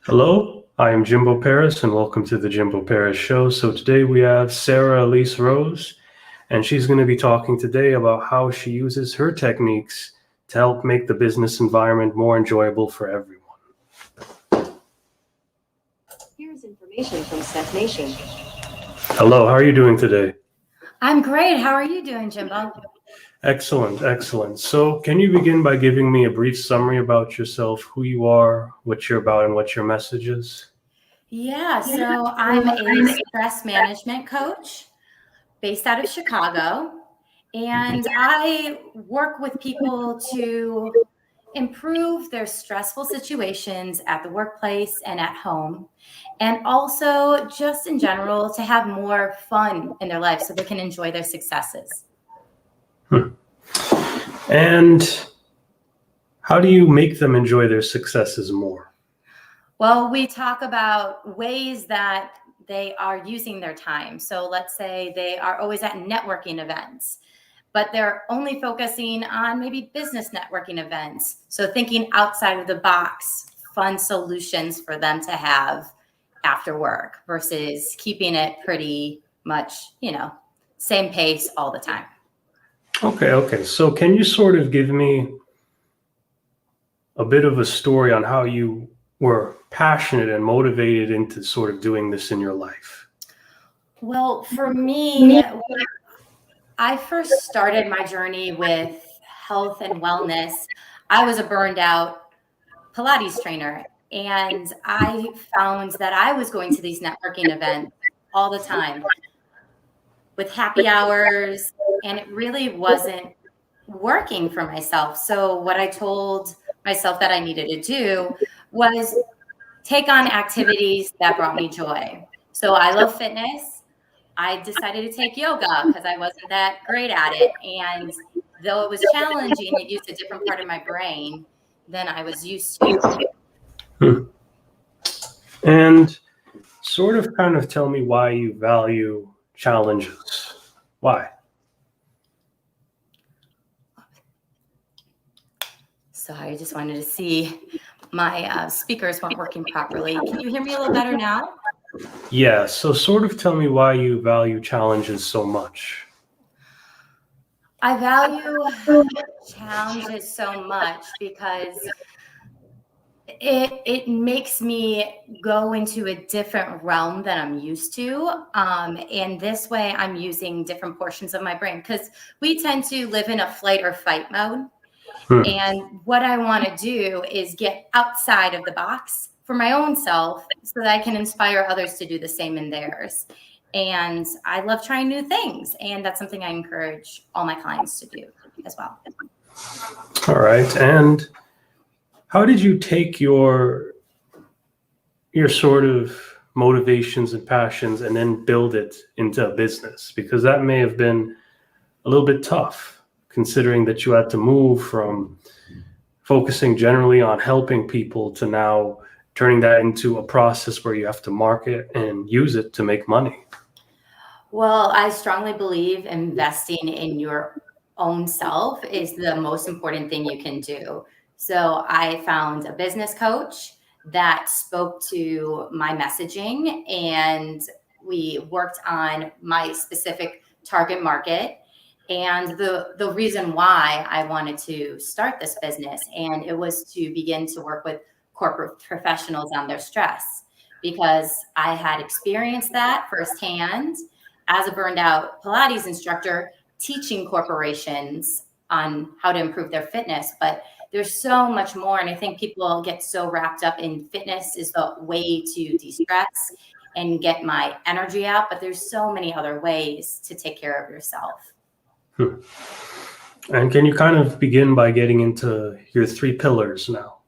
Hello, I am Jimbo Paris, and welcome to the Jimbo Paris Show. So today we have Sarah Alysse Rose, and she's going to be talking today about how she uses her techniques to help make the business environment more enjoyable for everyone. Here's information from Steph Nation. Hello, how are you doing today? I'm great. How are you doing, Jimbo? Excellent, excellent. So can you begin by giving me a brief summary about yourself, who you are, what you're about, and what your message is? Yeah, so I'm a stress management coach based out of Chicago, and I work with people to improve their stressful situations at the workplace and at home, and also just in general to have more fun in their life so they can enjoy their successes. And how do you make them enjoy their successes more? Well, we talk about ways that they are using their time. So let's say they are always at networking events, but they're only focusing on maybe business networking events. So thinking outside of the box, fun solutions for them to have after work versus keeping it pretty much, same pace all the time. Okay. So can you sort of give me a bit of a story on how you were passionate and motivated into sort of doing this in your life? Well, for me, I first started my journey with health and wellness. I was a burned out Pilates trainer, and I found that I was going to these networking events all the time with happy hours, and it really wasn't working for myself. So what I told myself that I needed to do was take on activities that brought me joy. So I love fitness. I decided to take yoga because I wasn't that great at it. And though it was challenging, it used a different part of my brain than I was used to. And sort of kind of tell me why you value challenges. Why? Sorry, I just wanted to see my speakers weren't working properly. Can you hear me a little better now? Yeah, so sort of tell me why you value challenges so much. I value challenges so much because it makes me go into a different realm than I'm used to. And this way I'm using different portions of my brain because we tend to live in a flight or fight mode. And what I want to do is get outside of the box for my own self so that I can inspire others to do the same in theirs. And I love trying new things. And that's something I encourage all my clients to do as well. All right. And how did you take your sort of motivations and passions and then build it into a business? Because that may have been a little bit tough, considering that you had to move from focusing generally on helping people to now turning that into a process where you have to market and use it to make money. Well, I strongly believe investing in your own self is the most important thing you can do. So I found a business coach that spoke to my messaging, and we worked on my specific target market and the reason why I wanted to start this business. And it was to begin to work with corporate professionals on their stress, because I had experienced that firsthand as a burned out Pilates instructor, teaching corporations on how to improve their fitness. But there's so much more. And I think people get so wrapped up in fitness is the way to de-stress and get my energy out. But there's so many other ways to take care of yourself. And can you kind of begin by getting into your 3 pillars now?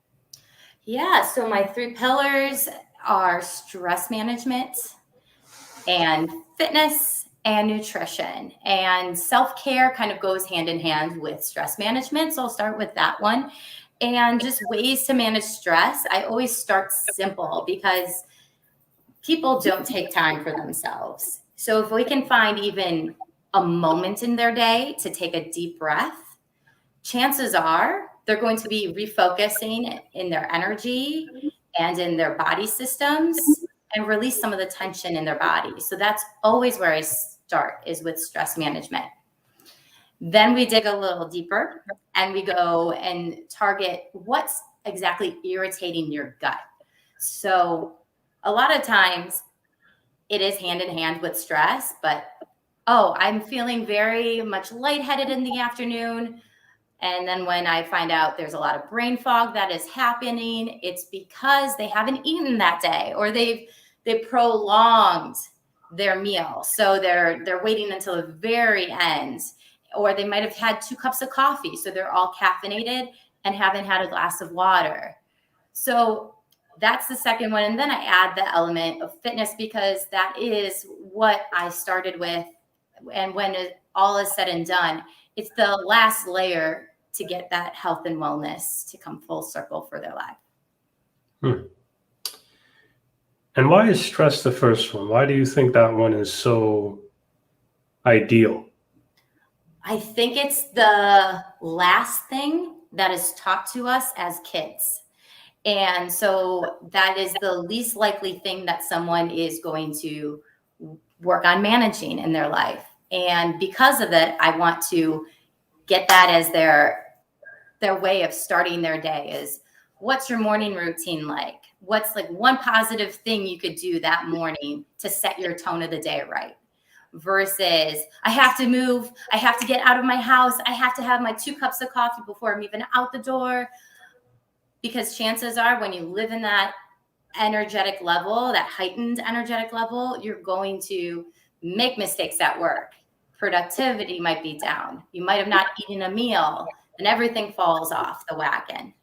Yeah, so my 3 pillars are stress management and fitness and nutrition. And self-care kind of goes hand in hand with stress management. So I'll start with that one. And just ways to manage stress. I always start simple because people don't take time for themselves. So if we can find even a moment in their day to take a deep breath, chances are they're going to be refocusing in their energy and in their body systems and release some of the tension in their body. So that's always where I start, is with stress management. Then we dig a little deeper and we go and target what's exactly irritating your gut. So a lot of times it is hand in hand with stress, but I'm feeling very much lightheaded in the afternoon. And then when I find out there's a lot of brain fog that is happening, it's because they haven't eaten that day, or they prolonged their meal. So they're waiting until the very end, or they might have had 2 cups of coffee. So they're all caffeinated and haven't had a glass of water. So that's the second one. And then I add the element of fitness, because that is what I started with. And when all is said and done, it's the last layer to get that health and wellness to come full circle for their life. And why is stress the first one? Why do you think that one is so ideal? I think it's the last thing that is taught to us as kids. And so that is the least likely thing that someone is going to work on managing in their life. And because of it, I want to get that as their way of starting their day. Is, what's your morning routine like? What's like one positive thing you could do that morning to set your tone of the day right? Versus, I have to move, I have to get out of my house, I have to have my 2 cups of coffee before I'm even out the door. Because chances are, when you live in that energetic level, that heightened energetic level, you're going to make mistakes at work. Productivity might be down. You might have not eaten a meal, and everything falls off the wagon.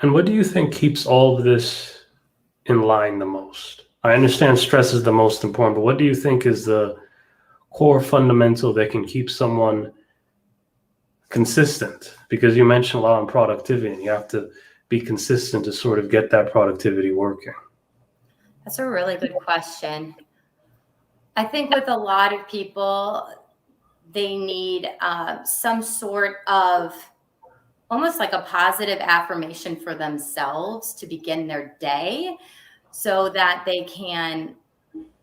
And what do you think keeps all of this in line the most? I understand stress is the most important, but what do you think is the core fundamental that can keep someone consistent? Because you mentioned a lot on productivity, and you have to be consistent to sort of get that productivity working. That's a really good question. I think with a lot of people, they need some sort of almost like a positive affirmation for themselves to begin their day, so that they can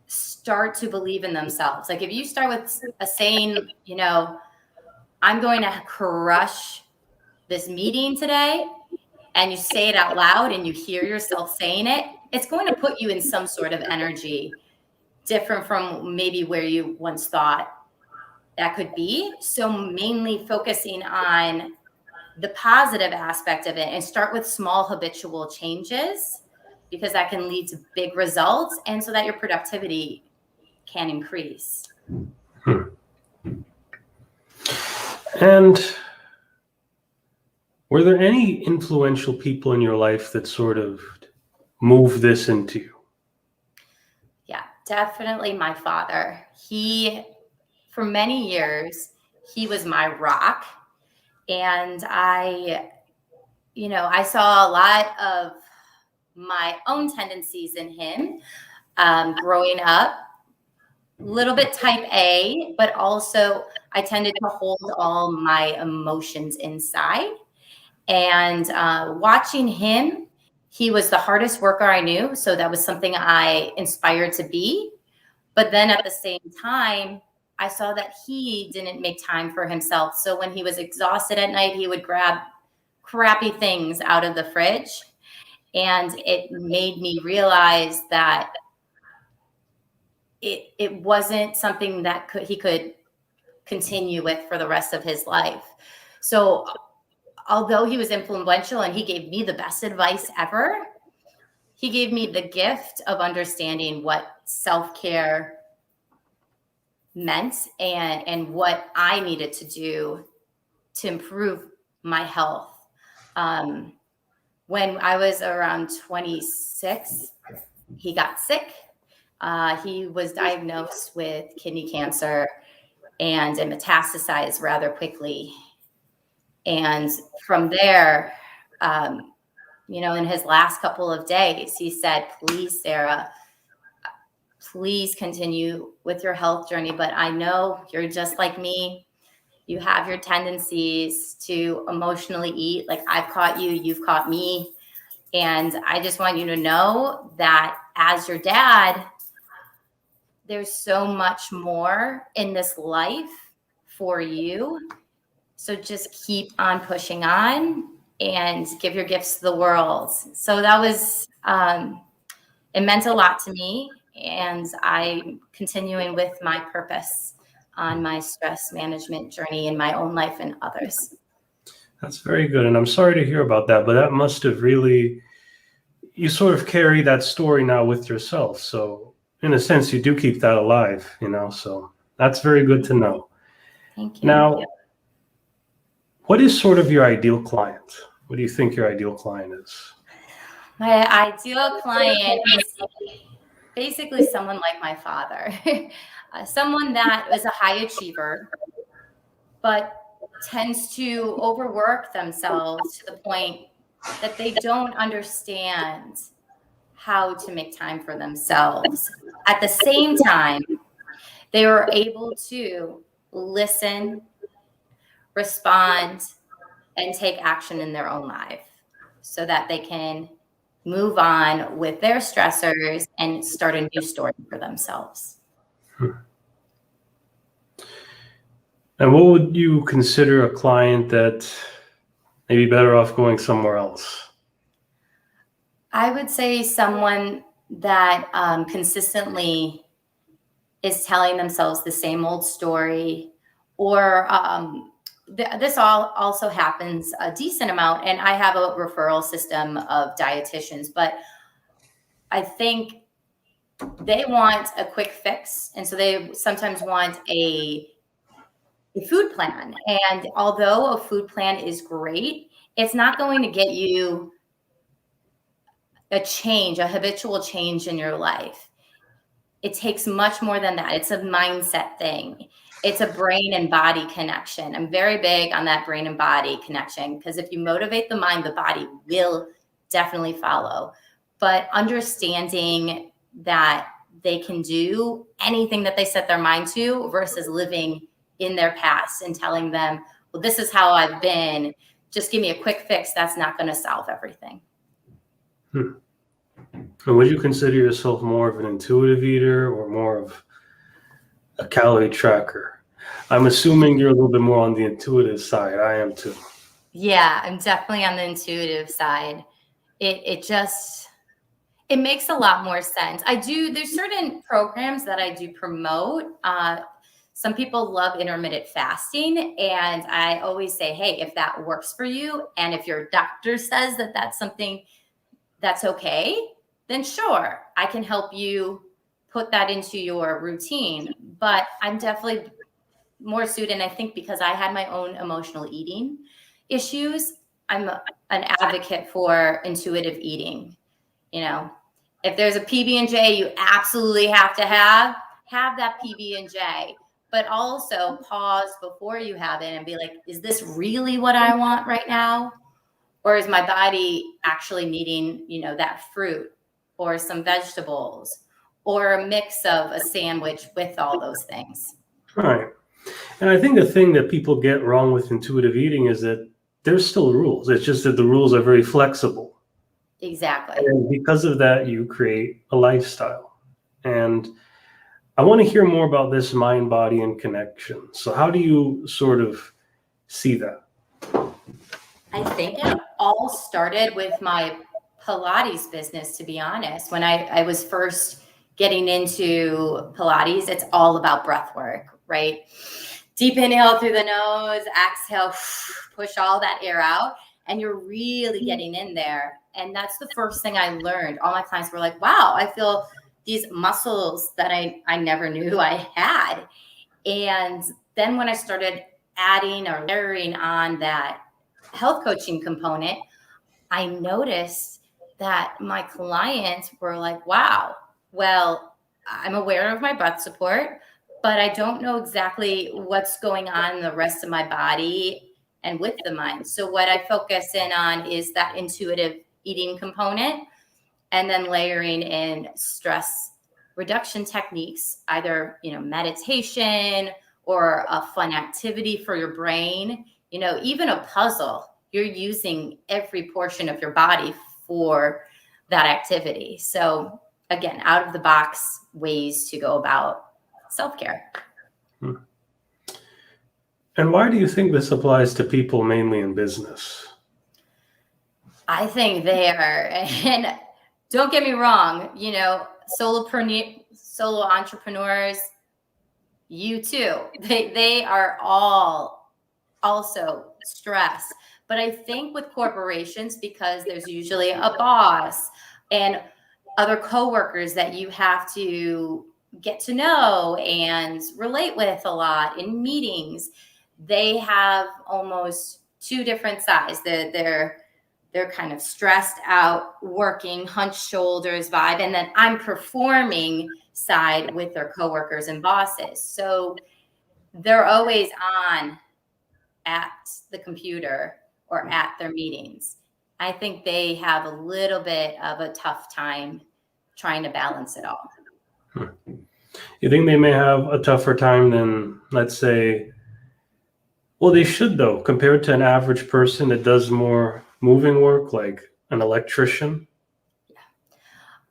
start to believe in themselves. Like if you start with a saying, I'm going to crush this meeting today, and you say it out loud and you hear yourself saying it, it's going to put you in some sort of energy different from maybe where you once thought that could be. So mainly focusing on the positive aspect of it, and start with small habitual changes, because that can lead to big results, and so that your productivity can increase. And were there any influential people in your life that sort of moved this into you? Yeah, definitely my father. For many years, he was my rock. And I saw a lot of my own tendencies in him growing up, a little bit type A, but also I tended to hold all my emotions inside. And watching him, he was the hardest worker I knew. So that was something I inspired to be. But then at the same time, I saw that he didn't make time for himself. So when he was exhausted at night, he would grab crappy things out of the fridge. And it made me realize that it wasn't something that he could continue with for the rest of his life. So although he was influential and he gave me the best advice ever, he gave me the gift of understanding what self-care meant and what I needed to do to improve my health. When I was around 26, he got sick. He was diagnosed with kidney cancer, and it metastasized rather quickly. And from there, in his last couple of days, he said, "Please, Sarah, please continue with your health journey. But I know you're just like me. You have your tendencies to emotionally eat. Like I've caught you, you've caught me. And I just want you to know that as your dad, there's so much more in this life for you. So just keep on pushing on and give your gifts to the world. So that was, it meant a lot to me. And I'm continuing with my purpose on my stress management journey in my own life and others. That's very good. And I'm sorry to hear about that, but that must have really, you sort of carry that story now with yourself. So in a sense, you do keep that alive, so that's very good to know. Thank you. Now, what is sort of your ideal client? What do you think your ideal client is? My ideal client is basically someone like my father, someone that is a high achiever, but tends to overwork themselves to the point that they don't understand how to make time for themselves. At the same time, they were able to listen, respond, and take action in their own life so that they can move on with their stressors and start a new story for themselves. And what would you consider a client that may be better off going somewhere else? I would say someone that consistently is telling themselves the same old story, or this also happens a decent amount. And I have a referral system of dietitians, but I think they want a quick fix. And so they sometimes want a food plan. And although a food plan is great, it's not going to get you a habitual change in your life. It takes much more than that. It's a mindset thing. It's a brain and body connection. I'm very big on that brain and body connection, because if you motivate the mind, the body will definitely follow. But understanding that they can do anything that they set their mind to versus living in their past and telling them, well, this is how I've been, just give me a quick fix. That's not going to solve everything. And would you consider yourself more of an intuitive eater or more of a calorie tracker? I'm assuming you're a little bit more on the intuitive side. I am too. Yeah, I'm definitely on the intuitive side. It makes a lot more sense. There's certain programs that I do promote. Some people love intermittent fasting, and I always say, hey, if that works for you, and if your doctor says that that's something that's okay, then sure, I can help you put that into your routine. But I'm definitely more suited, and I think because I had my own emotional eating issues, I'm an advocate for intuitive eating. If there's a PB&J you absolutely have to have that PB&J, but also pause before you have it and be like, is this really what I want right now? Or is my body actually needing, that fruit or some vegetables or a mix of a sandwich with all those things? Right. And I think the thing that people get wrong with intuitive eating is that there's still rules. It's just that the rules are very flexible. Exactly. And because of that, you create a lifestyle. And I want to hear more about this mind, body, and connection. So how do you sort of see that? I think it all started with my Pilates business, to be honest. When I was first getting into Pilates, it's all about breath work, right? Deep inhale through the nose, exhale, push all that air out, and you're really getting in there. And that's the first thing I learned. All my clients were like, wow, I feel these muscles that I never knew I had. And then when I started adding or layering on that health coaching component, I noticed that my clients were like, wow, well, I'm aware of my breath support, but I don't know exactly what's going on in the rest of my body and with the mind. So what I focus in on is that intuitive eating component, and then layering in stress reduction techniques, either, meditation or a fun activity for your brain, even a puzzle, you're using every portion of your body for that activity. So again, out of the box ways to go about self-care. And why do you think this applies to people mainly in business? I think they are, and don't get me wrong, solo entrepreneurs, you too, they are all also stressed. But I think with corporations, because there's usually a boss and other coworkers that you have to get to know and relate with a lot in meetings, they have almost two different sides. They're kind of stressed out, working, hunched shoulders vibe, and then I'm performing side with their coworkers and bosses. So they're always on at the computer or at their meetings. I think they have a little bit of a tough time trying to balance it all. You think they may have a tougher time than, let's say, well, they should though, compared to an average person that does more moving work, like an electrician?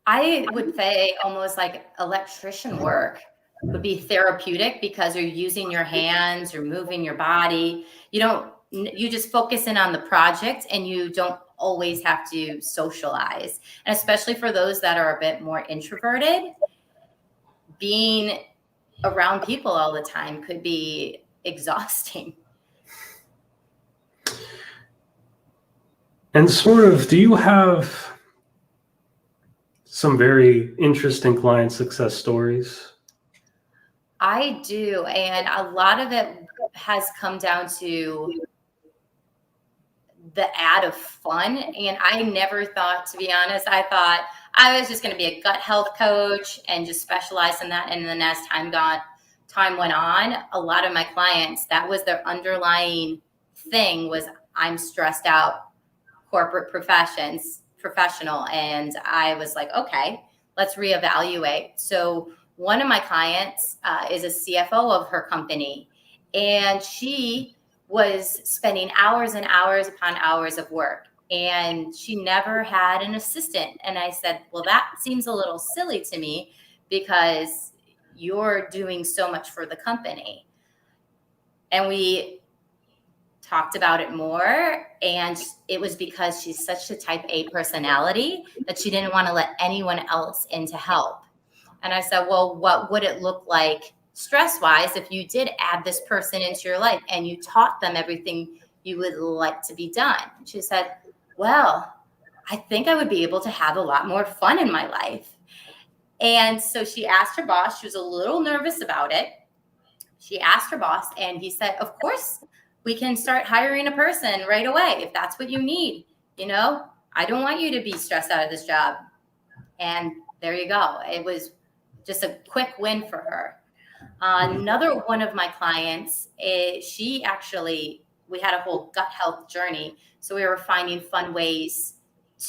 I would say almost like electrician work would be therapeutic because you're using your hands, you're moving your body. You just focus in on the project and you don't always have to socialize. And especially for those that are a bit more introverted, being around people all the time could be exhausting. And sort of, do you have some very interesting client success stories? I do. And a lot of it has come down to the add of fun. And I never thought, to be honest, I thought I was just going to be a gut health coach and just specialize in that. And then as time went on, a lot of my clients, that was their underlying thing, was I'm stressed out, corporate professional. And I was like, okay, let's reevaluate. So one of my clients is a CFO of her company, and she was spending hours and hours upon hours of work, and she never had an assistant. And I said, well, that seems a little silly to me because you're doing so much for the company. And we talked about it more, and it was because she's such a type A personality that she didn't want to let anyone else in to help. And I said, well, what would it look like stress-wise if you did add this person into your life and you taught them everything you would like to be done? She said, well, I think I would be able to have a lot more fun in my life. And so she asked her boss. She was a little nervous about it. She asked her boss, and he said, of course, we can start hiring a person right away if that's what you need. I don't want you to be stressed out of this job. And there you go. It was just a quick win for her. Another one of my clients, we had a whole gut health journey. So we were finding fun ways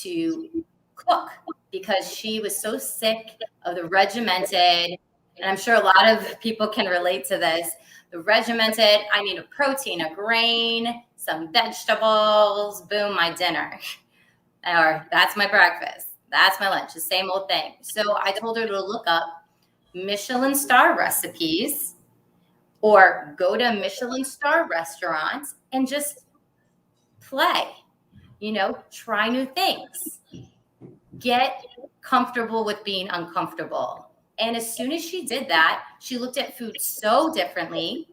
to cook because she was so sick of the regimented, and I'm sure a lot of people can relate to this, the regimented, I need a protein, a grain, some vegetables, boom, my dinner. Or that's my breakfast. That's my lunch, the same old thing. So I told her to look up Michelin star recipes or go to Michelin star restaurants and just play, try new things, get comfortable with being uncomfortable. And as soon as she did that, she looked at food so differently.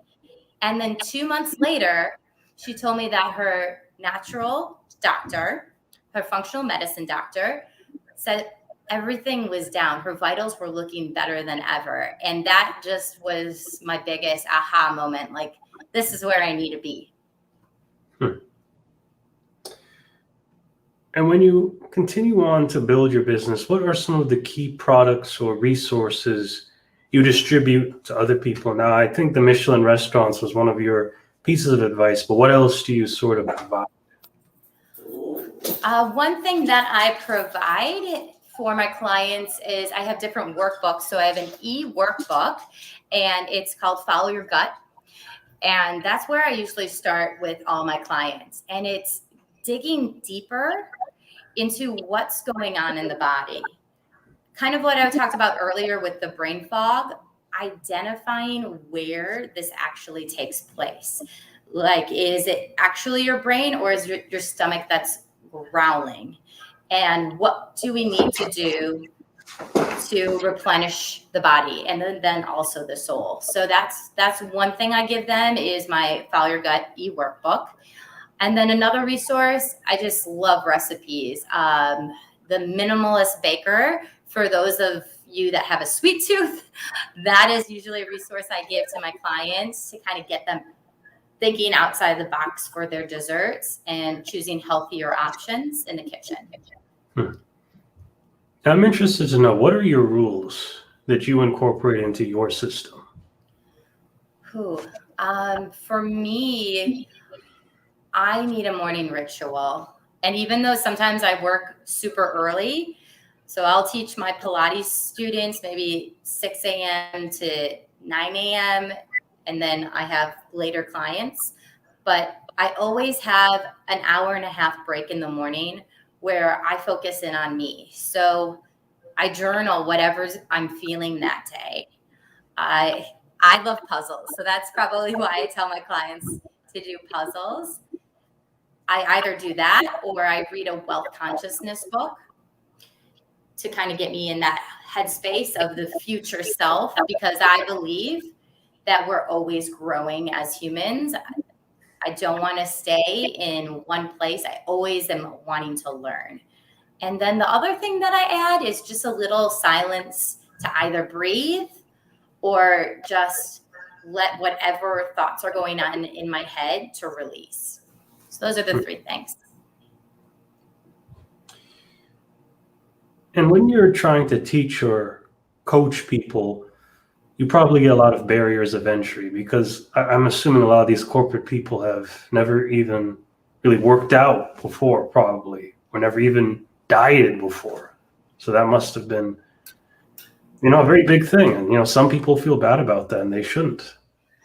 And then 2 months later, she told me that her natural doctor, her functional medicine doctor, said everything was down. Her vitals were looking better than ever. And that just was my biggest aha moment. Like, this is where I need to be. And when you continue on to build your business, what are some of the key products or resources you distribute to other people? Now, I think the Michelin restaurants was one of your pieces of advice, but what else do you sort of provide? One thing that I provide for my clients is I have different workbooks. So I have an e-workbook, and it's called Follow Your Gut. And that's where I usually start with all my clients. And it's digging deeper into what's going on in the body. Kind of what I talked about earlier with the brain fog, identifying where this actually takes place. Like, is it actually your brain, or is your stomach that's growling? And what do we need to do to replenish the body, and then also the soul? So that's one thing I give them, is my Follow Your Gut e-workbook. And then another resource, I just love recipes. The Minimalist Baker, for those of you that have a sweet tooth, that is usually a resource I give to my clients to kind of get them thinking outside the box for their desserts and choosing healthier options in the kitchen. I'm interested to know, what are your rules that you incorporate into your system? For me, I need a morning ritual. And even though sometimes I work super early, so I'll teach my Pilates students maybe 6 a.m. to 9 a.m. And then I have later clients, but I always have an hour and a half break in the morning where I focus in on me. So I journal whatever I'm feeling that day. I love puzzles. So that's probably why I tell my clients to do puzzles. I either do that or I read a wealth consciousness book to kind of get me in that headspace of the future self, because I believe that we're always growing as humans. I don't want to stay in one place. I always am wanting to learn. And then the other thing that I add is just a little silence to either breathe or just let whatever thoughts are going on in my head to release. So those are the three things. And when you're trying to teach or coach people, you probably get a lot of barriers of entry, because I'm assuming a lot of these corporate people have never even really worked out before, probably, or never even dieted before. So that must have been, a very big thing. And, some people feel bad about that, and they shouldn't.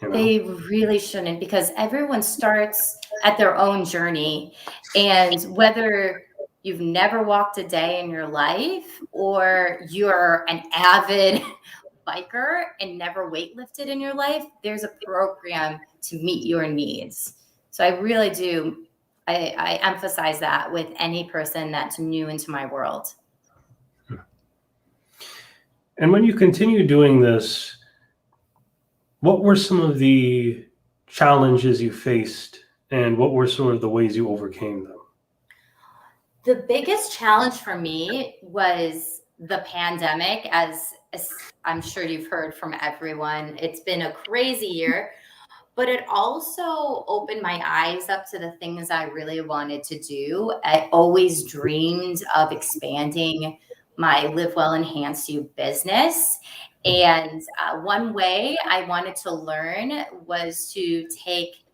They really shouldn't, because everyone starts at their own journey. And whether you've never walked a day in your life, or you're an avid biker and never weightlifted in your life, there's a program to meet your needs. So I really do. I emphasize that with any person that's new into my world. And when you continue doing this, what were some of the challenges you faced, and what were sort of the ways you overcame them? The biggest challenge for me was the pandemic, as I'm sure you've heard from everyone. It's been a crazy year, but it also opened my eyes up to the things I really wanted to do. I always dreamed of expanding my Live Well, Enhance You business. And one way I wanted to learn was to take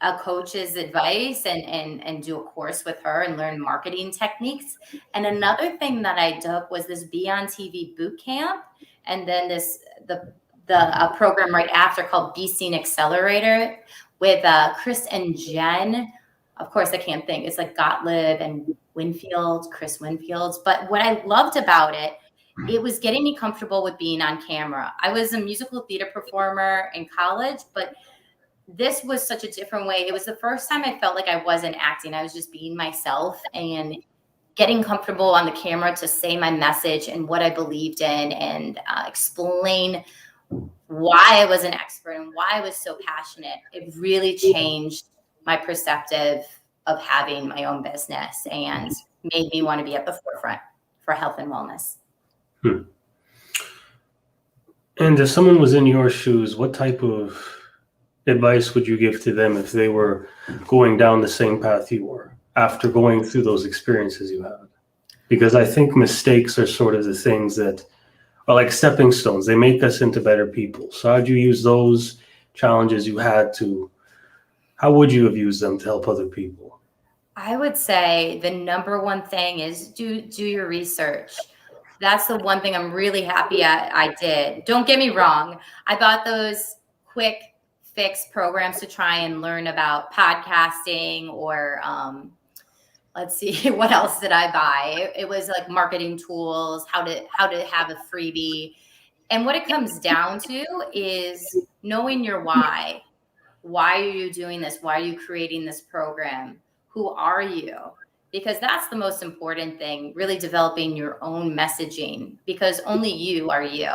a coach's advice and do a course with her and learn marketing techniques. And another thing that I took was this Be on TV boot camp, and then the program right after called Be Seen Accelerator with Chris and Jen. Of course, I can't think. It's like Gottlieb and Chris Winfield. But what I loved about it, it was getting me comfortable with being on camera. I was a musical theater performer in college, but this was such a different way. It was the first time I felt like I wasn't acting. I was just being myself and getting comfortable on the camera to say my message and what I believed in, and explain why I was an expert and why I was so passionate. It really changed my perspective of having my own business and made me want to be at the forefront for health and wellness. And if someone was in your shoes, what type of advice would you give to them if they were going down the same path you were after going through those experiences you had? Because I think mistakes are sort of the things that are like stepping stones. They make us into better people. So how'd you use those challenges you had how would you have used them to help other people? I would say the number one thing is do your research. That's the one thing I'm really happy I did. Don't get me wrong. I bought those quick fix programs to try and learn about podcasting or let's see, what else did I buy? It was like marketing tools, how to have a freebie. And what it comes down to is knowing your why. Why are you doing this? Why are you creating this program? Who are you? Because that's the most important thing, really developing your own messaging, because only you are you.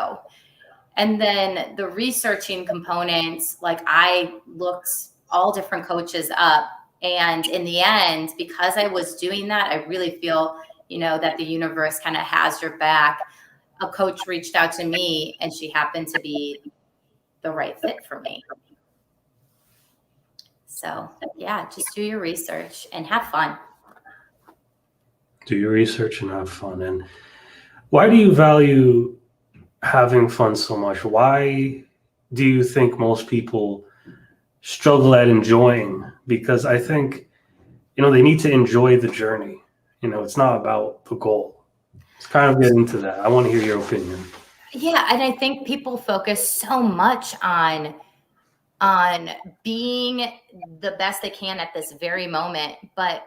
And then the researching components, like I looked all different coaches up. And in the end, because I was doing that, I really feel, that the universe kind of has your back. A coach reached out to me and she happened to be the right fit for me. So yeah, just do your research and have fun. Do your research and have fun. And why do you value having fun so much? Why do you think most people struggle at enjoying? Because I think, they need to enjoy the journey. It's not about the goal. Let's kind of get into that. I want to hear your opinion. Yeah. And I think people focus so much on being the best they can at this very moment, but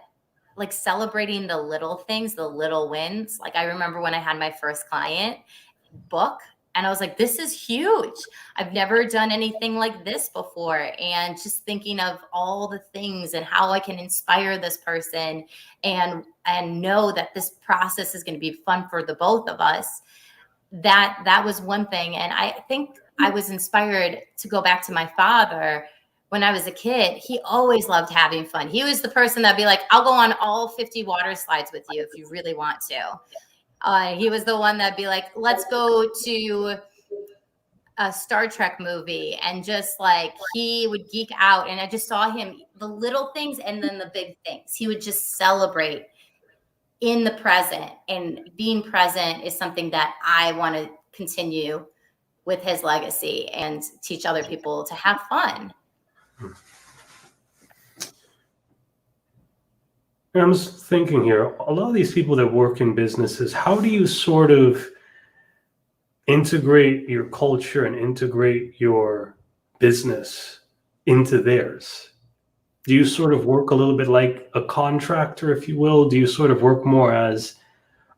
like celebrating the little things, the little wins. Like I remember when I had my first client book and I was like, this is huge. I've never done anything like this before. And just thinking of all the things and how I can inspire this person and know that this process is going to be fun for the both of us. That was one thing. And I think I was inspired to go back to my father. When I was a kid, he always loved having fun. He was the person that'd be like, I'll go on all 50 water slides with you if you really want to. He was the one that'd be like, let's go to a Star Trek movie. And just like, he would geek out. And I just saw him, the little things and then the big things. He would just celebrate in the present. And being present is something that I want to continue with his legacy and teach other people to have fun. I'm just thinking here, a lot of these people that work in businesses, how do you sort of integrate your culture and integrate your business into theirs? Do you sort of work a little bit like a contractor, if you will? Do you sort of work more as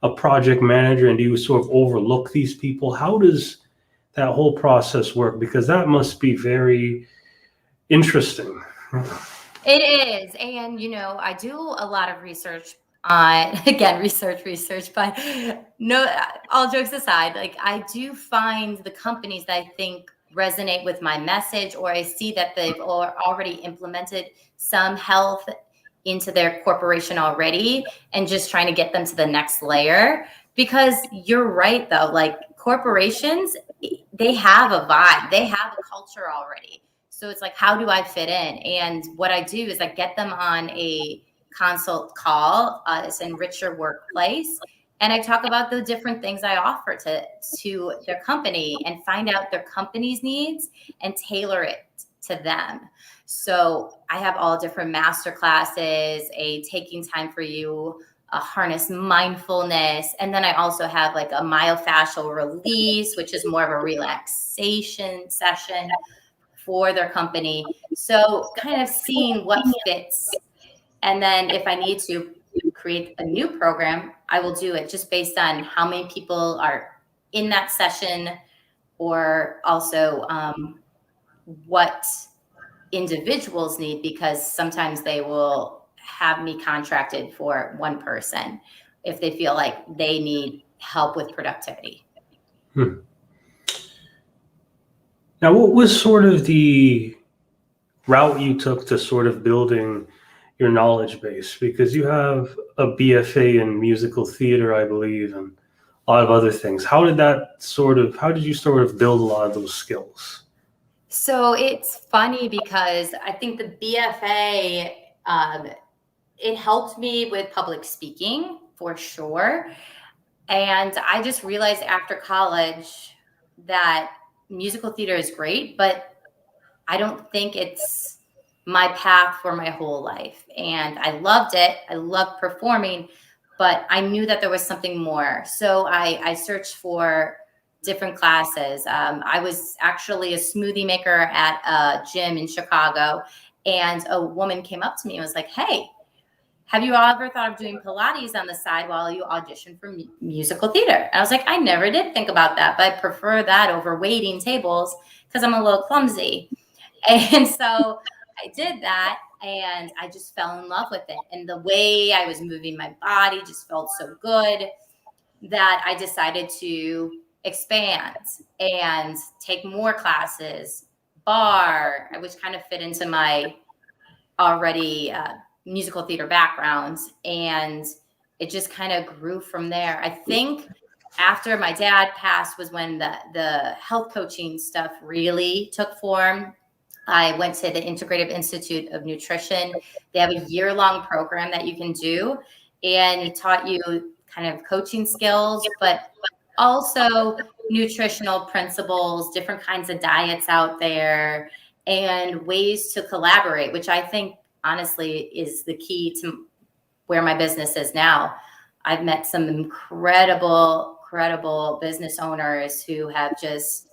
a project manager, and do you sort of overlook these people? How does that whole process work? Because that must be very interesting. It is. And, I do a lot of research on, again, research, but no, all jokes aside, like I do find the companies that I think resonate with my message, or I see that they've already implemented some health into their corporation already and just trying to get them to the next layer. Because you're right, though, like corporations, they have a vibe, they have a culture already. So it's like, how do I fit in? And what I do is I get them on a consult call, it's Enrich Your Workplace. And I talk about the different things I offer to their company and find out their company's needs and tailor it to them. So I have all different master classes, a taking time for you, a harness mindfulness. And then I also have like a myofascial release, which is more of a relaxation session for their company. So kind of seeing what fits. And then if I need to create a new program, I will do it just based on how many people are in that session, or also what individuals need, because sometimes they will have me contracted for one person if they feel like they need help with productivity. Now, what was sort of the route you took to sort of building your knowledge base? Because you have a BFA in musical theater, I believe, and a lot of other things. How did you sort of build a lot of those skills? So it's funny because I think the BFA, it helped me with public speaking for sure. And I just realized after college that musical theater is great, but I don't think it's my path for my whole life. And I loved it. I loved performing, but I knew that there was something more. So I searched for different classes. I was actually a smoothie maker at a gym in Chicago, and a woman came up to me and was like, "Hey, have you ever thought of doing Pilates on the side while you audition for musical theater?" And I was like, "I never did think about that, but I prefer that over waiting tables because I'm a little clumsy." And so I did that, and I just fell in love with it. And the way I was moving my body just felt so good that I decided to expand and take more classes, which kind of fit into my already musical theater backgrounds. And it just kind of grew from there. I think after my dad passed was when the health coaching stuff really took form. I went to the Integrative Institute of Nutrition. They have a year-long program that you can do, and it taught you kind of coaching skills, but also nutritional principles, different kinds of diets out there, and ways to collaborate, which I think honestly is the key to where my business is now. I've met some incredible business owners who have just,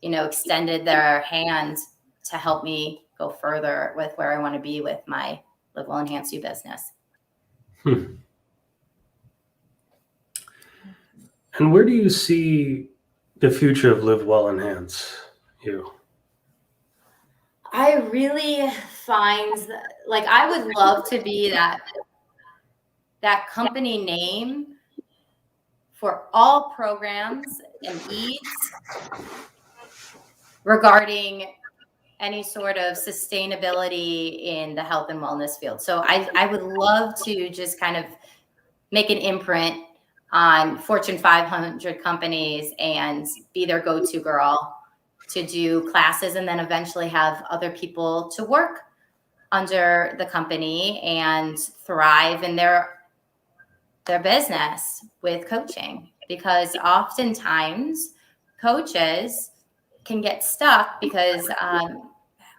extended their hand to help me go further with where I want to be with my Live Well Enhance You business. And where do you see the future of Live Well Enhance You? I really find I would love to be that company name for all programs and needs regarding any sort of sustainability in the health and wellness field. So I would love to just kind of make an imprint on Fortune 500 companies and be their go-to girl to do classes, and then eventually have other people to work under the company and thrive in their business with coaching. Because oftentimes coaches can get stuck because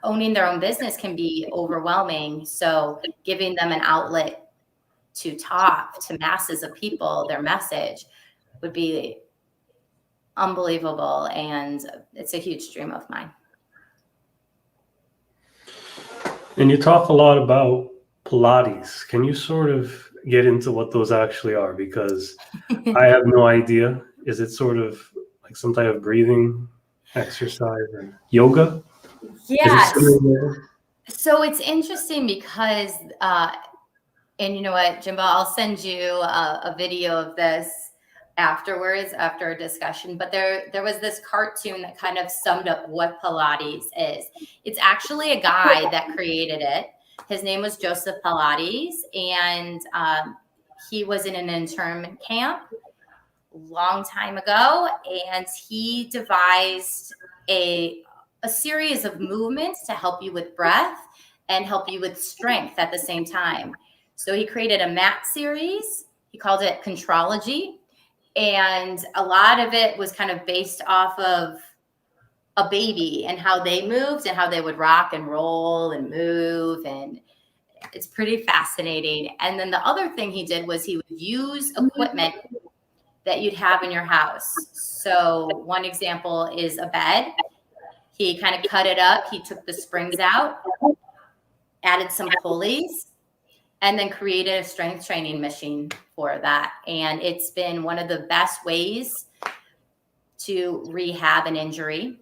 owning their own business can be overwhelming. So giving them an outlet to talk to masses of people, their message would be unbelievable. And it's a huge dream of mine. And you talk a lot about Pilates. Can you sort of get into what those actually are? Because I have no idea. Is it sort of like some type of breathing exercise or yoga? Yes. Is So it's interesting because, and you know what, Jimbo, I'll send you a video of this afterwards, after a discussion. But there was this cartoon that kind of summed up what Pilates is. It's actually a guy that created it. His name was Joseph Pilates, and he was in an internment camp long time ago, and he devised a series of movements to help you with breath and help you with strength at the same time. So he created a mat series. He called it Contrology. And a lot of it was kind of based off of a baby and how they moved and how they would rock and roll and move. And it's pretty fascinating. And then the other thing he did was he would use equipment that you'd have in your house. So one example is a bed. He kind of cut it up. He took the springs out, added some pulleys, and then created a strength training machine for that. And it's been one of the best ways to rehab an injury.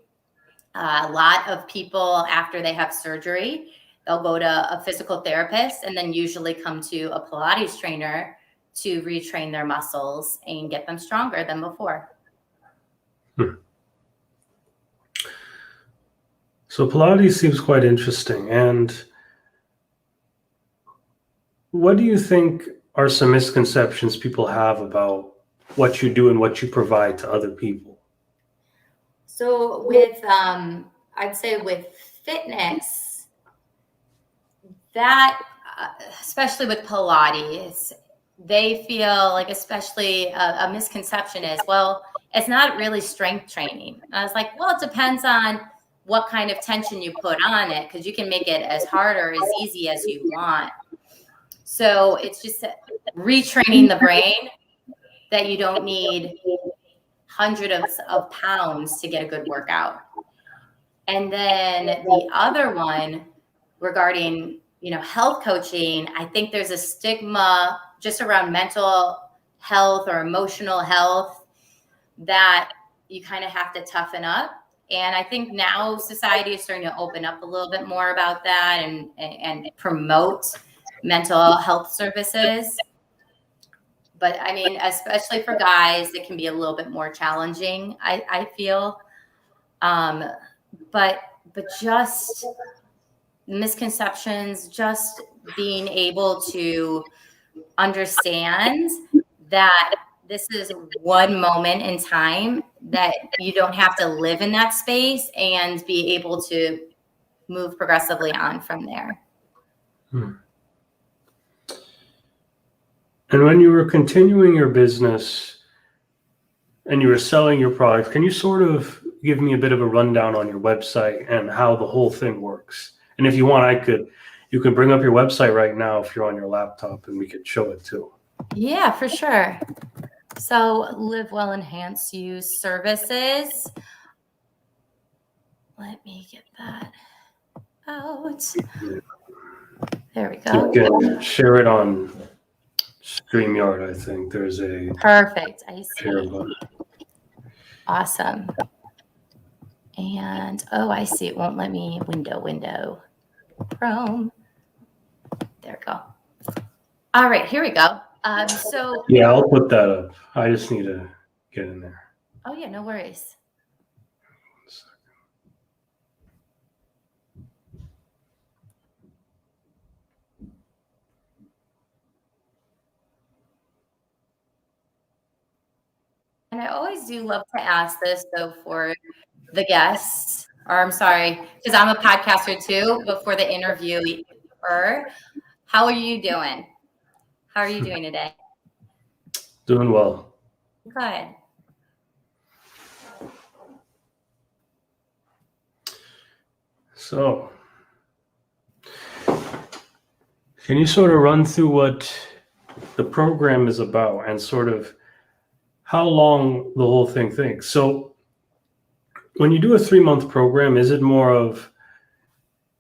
A lot of people, after they have surgery, they'll go to a physical therapist and then usually come to a Pilates trainer to retrain their muscles and get them stronger than before. So Pilates seems quite interesting. And what do you think are some misconceptions people have about what you do and what you provide to other people? So with, I'd say with fitness, that, especially with Pilates, they feel like, especially a misconception is, well, it's not really strength training. And I was like, well, it depends on what kind of tension you put on it, because you can make it as hard or as easy as you want. So it's just retraining the brain that you don't need hundreds of pounds to get a good workout. And then the other one regarding, health coaching, I think there's a stigma just around mental health or emotional health that you kind of have to toughen up. And I think now society is starting to open up a little bit more about that and promote mental health services. But I mean, especially for guys, it can be a little bit more challenging, I feel. But just misconceptions, just being able to understand that this is one moment in time, that you don't have to live in that space, and be able to move progressively on from there. And when you were continuing your business and you were selling your product, can you sort of give me a bit of a rundown on your website and how the whole thing works? And if you want, you can bring up your website right now if you're on your laptop, and we could show it too. Yeah, for sure. So Live Well Enhance You Services. Let me get that out. There we go. You can share it on StreamYard, I think. There's a Perfect. I share see. button. Awesome. And, I see. It won't let me window, Chrome. There we go. All right, here we go. Yeah, I'll put that up. I just need to get in there. Oh yeah, no worries. And I always do love to ask this, though, for the guests, or I'm sorry, because I'm a podcaster too, but for the interviewer, how are you doing? How are you doing today? Doing well. Good. So, can you sort of run through what the program is about and sort of how long the whole thing takes? So, when you do a 3-month program, is it more of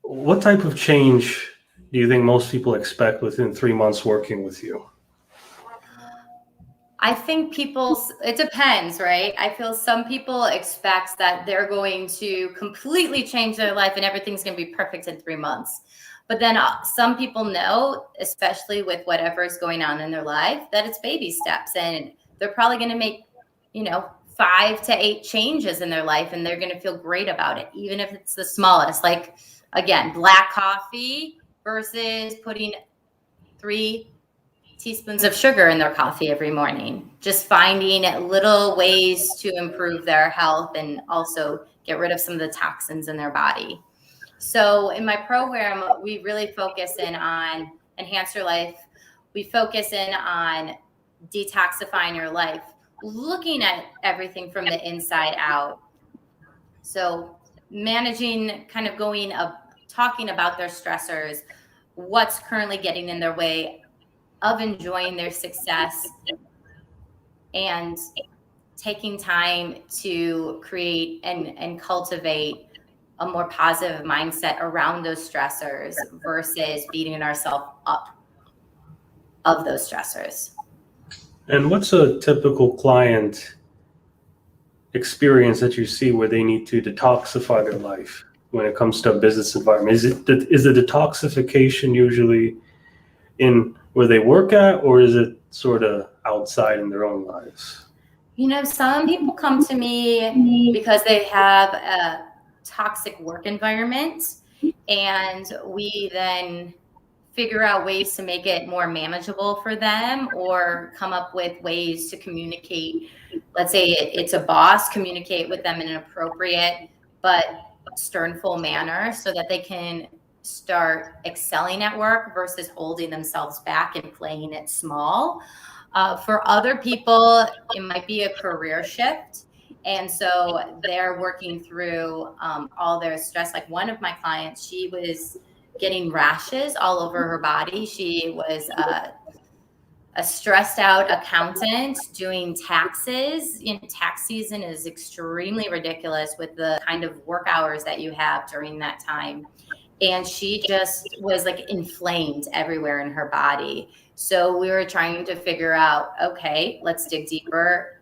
what type of change do you think most people expect within 3 months working with you? I think it depends, right? I feel some people expect that they're going to completely change their life and everything's going to be perfect in 3 months. But then some people know, especially with whatever is going on in their life, that it's baby steps, and they're probably going to make, 5 to 8 changes in their life, and they're going to feel great about it, even if it's the smallest. Like, again, black coffee versus putting 3 teaspoons of sugar in their coffee every morning. Just finding little ways to improve their health and also get rid of some of the toxins in their body. So in my program, we really focus in on Enhance Your Life. We focus in on detoxifying your life, looking at everything from the inside out. So managing, kind of going up, talking about their stressors, what's currently getting in their way of enjoying their success, and taking time to create and cultivate a more positive mindset around those stressors versus beating ourselves up of those stressors. And what's a typical client experience that you see where they need to detoxify their life when it comes to a business environment? Is the detoxification usually in where they work at, or is it sort of outside in their own lives? Some people come to me because they have a toxic work environment, and we then figure out ways to make it more manageable for them, or come up with ways to communicate. Let's say it's a boss, communicate with them in an appropriate but sternful manner so that they can start excelling at work versus holding themselves back and playing it small. For other people, it might be a career shift. And so they're working through all their stress. Like one of my clients, she was getting rashes all over her body. She was a stressed out accountant doing taxes. Tax season is extremely ridiculous with the kind of work hours that you have during that time. And she just was like inflamed everywhere in her body. So we were trying to figure out, okay, let's dig deeper.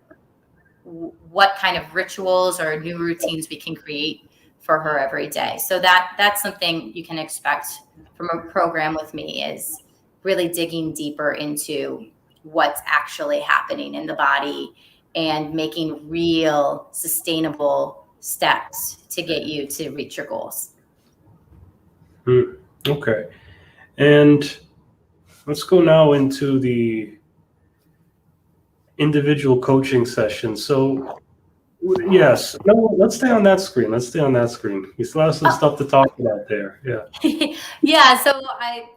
What kind of rituals or new routines we can create for her every day. So that's something you can expect from a program with me, is really digging deeper into what's actually happening in the body and making real sustainable steps to get you to reach your goals. Okay. And let's go now into the individual coaching session. So yes, no, let's stay on that screen. We still have some stuff to talk about there. Yeah. Yeah, so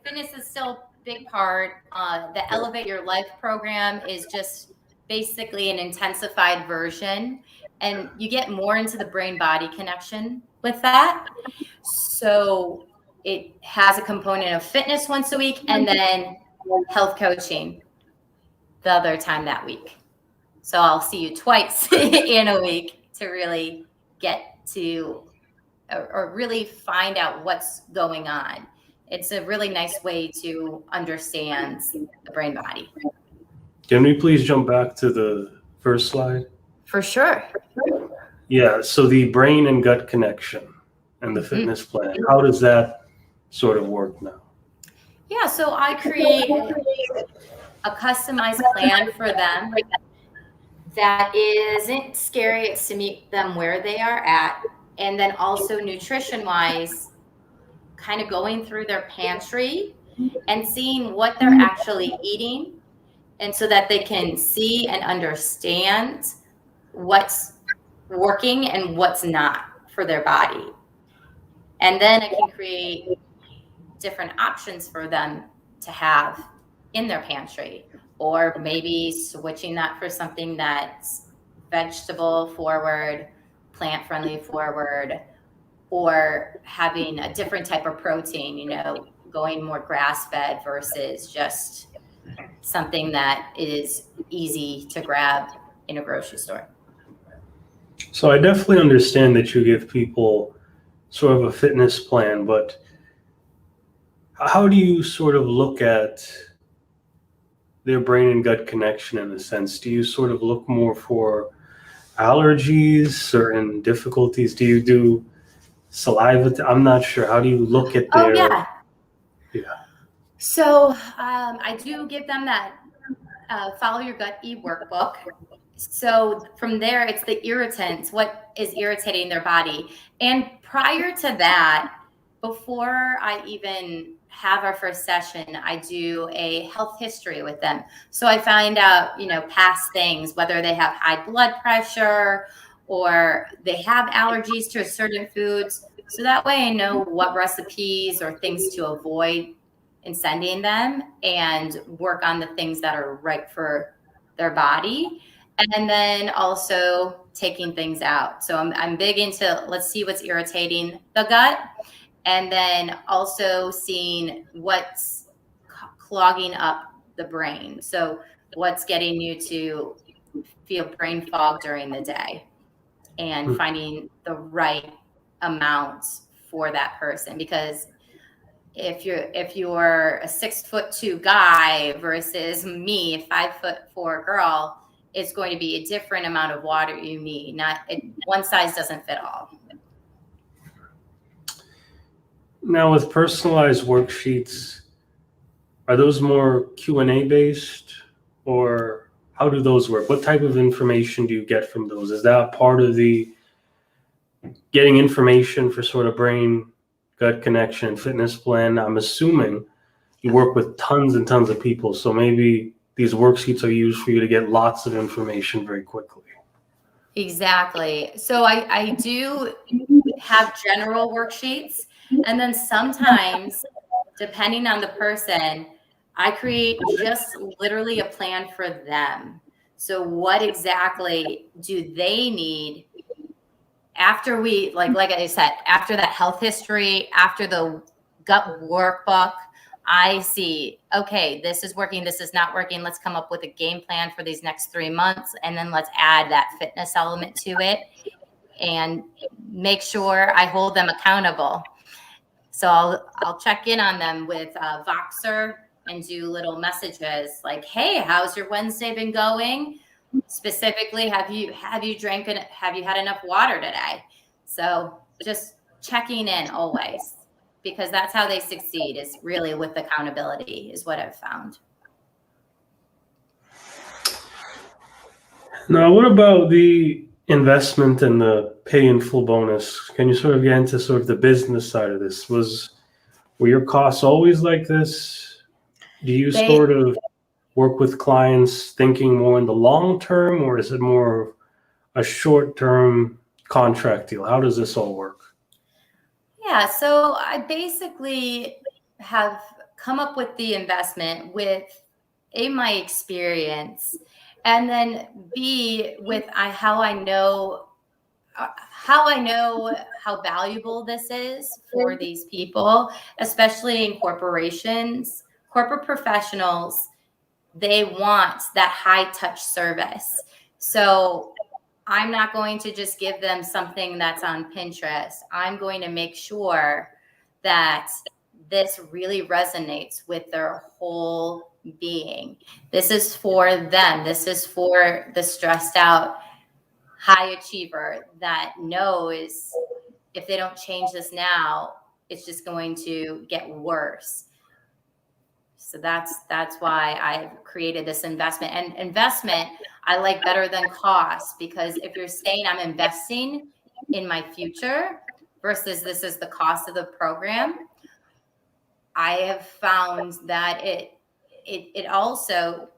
fitness is still a big part. The Elevate Your Life program is just basically an intensified version, and you get more into the brain-body connection with that. So it has a component of fitness once a week and then health coaching the other time that week. So I'll see you twice in a week to really get to or really find out what's going on. It's a really nice way to understand the brain body. Can we please jump back to the first slide? For sure. Yeah, so the brain and gut connection and the fitness plan, how does that sort of work now? Yeah, so I create a customized plan for them that isn't scary. It's to meet them where they are at. And then also nutrition-wise, kind of going through their pantry and seeing what they're actually eating, and so that they can see and understand what's working and what's not for their body. And then I can create different options for them to have in their pantry, or maybe switching that for something that's vegetable forward, plant friendly forward, or having a different type of protein, going more grass fed versus just something that is easy to grab in a grocery store. So I definitely understand that you give people sort of a fitness plan, but how do you sort of look at their brain and gut connection in a sense? Do you sort of look more for allergies, certain difficulties? Do you do saliva? I'm not sure. How do you look at their... Oh, yeah. So I do give them that Follow Your Gut e-workbook. So from there, it's the irritants, what is irritating their body. And prior to that, before I even have our first session, I do a health history with them. So I find out, past things, whether they have high blood pressure or they have allergies to certain foods. So that way I know what recipes or things to avoid in sending them, and work on the things that are right for their body. And then also taking things out. So I'm big into, let's see what's irritating the gut. And then also seeing what's clogging up the brain. So what's getting you to feel brain fog during the day, and finding the right amounts for that person. Because if you're a 6'2" guy versus me, a 5'4" girl, it's going to be a different amount of water you need. One size doesn't fit all. Now with personalized worksheets, are those more Q&A based, or how do those work? What type of information do you get from those? Is that part of the getting information for sort of brain gut connection and fitness plan? I'm assuming you work with tons and tons of people, so maybe these worksheets are used for you to get lots of information very quickly. Exactly. So I do have general worksheets, and then sometimes, depending on the person, I create just literally a plan for them. So what exactly do they need after we, like I said, after that health history, after the gut workbook, I see, okay, this is working, this is not working. Let's come up with a game plan for these next 3 months. And then let's add that fitness element to it and make sure I hold them accountable. So I'll check in on them with Voxer and do little messages like, hey, how's your Wednesday been going? Specifically, have you had enough water today? So just checking in always, because that's how they succeed, is really with accountability, is what I've found. Now, what about the investment and the pay in full bonus? Can you sort of get into sort of the business side of this? Were your costs always like this? Do you sort of work with clients thinking more in the long term, or is it more a short term contract deal? How does this all work? Yeah, so I basically have come up with the investment with A, my experience, and then B, with how I know how valuable this is for these people, especially in corporations. Corporate professionals, they want that high touch service. So I'm not going to just give them something that's on Pinterest. I'm going to make sure that this really resonates with their whole being. This is for them. This is for the stressed out high achiever that knows if they don't change this now, it's just going to get worse. So that's why I've created this investment. And investment, I like better than cost, because if you're saying I'm investing in my future versus this is the cost of the program, I have found that it also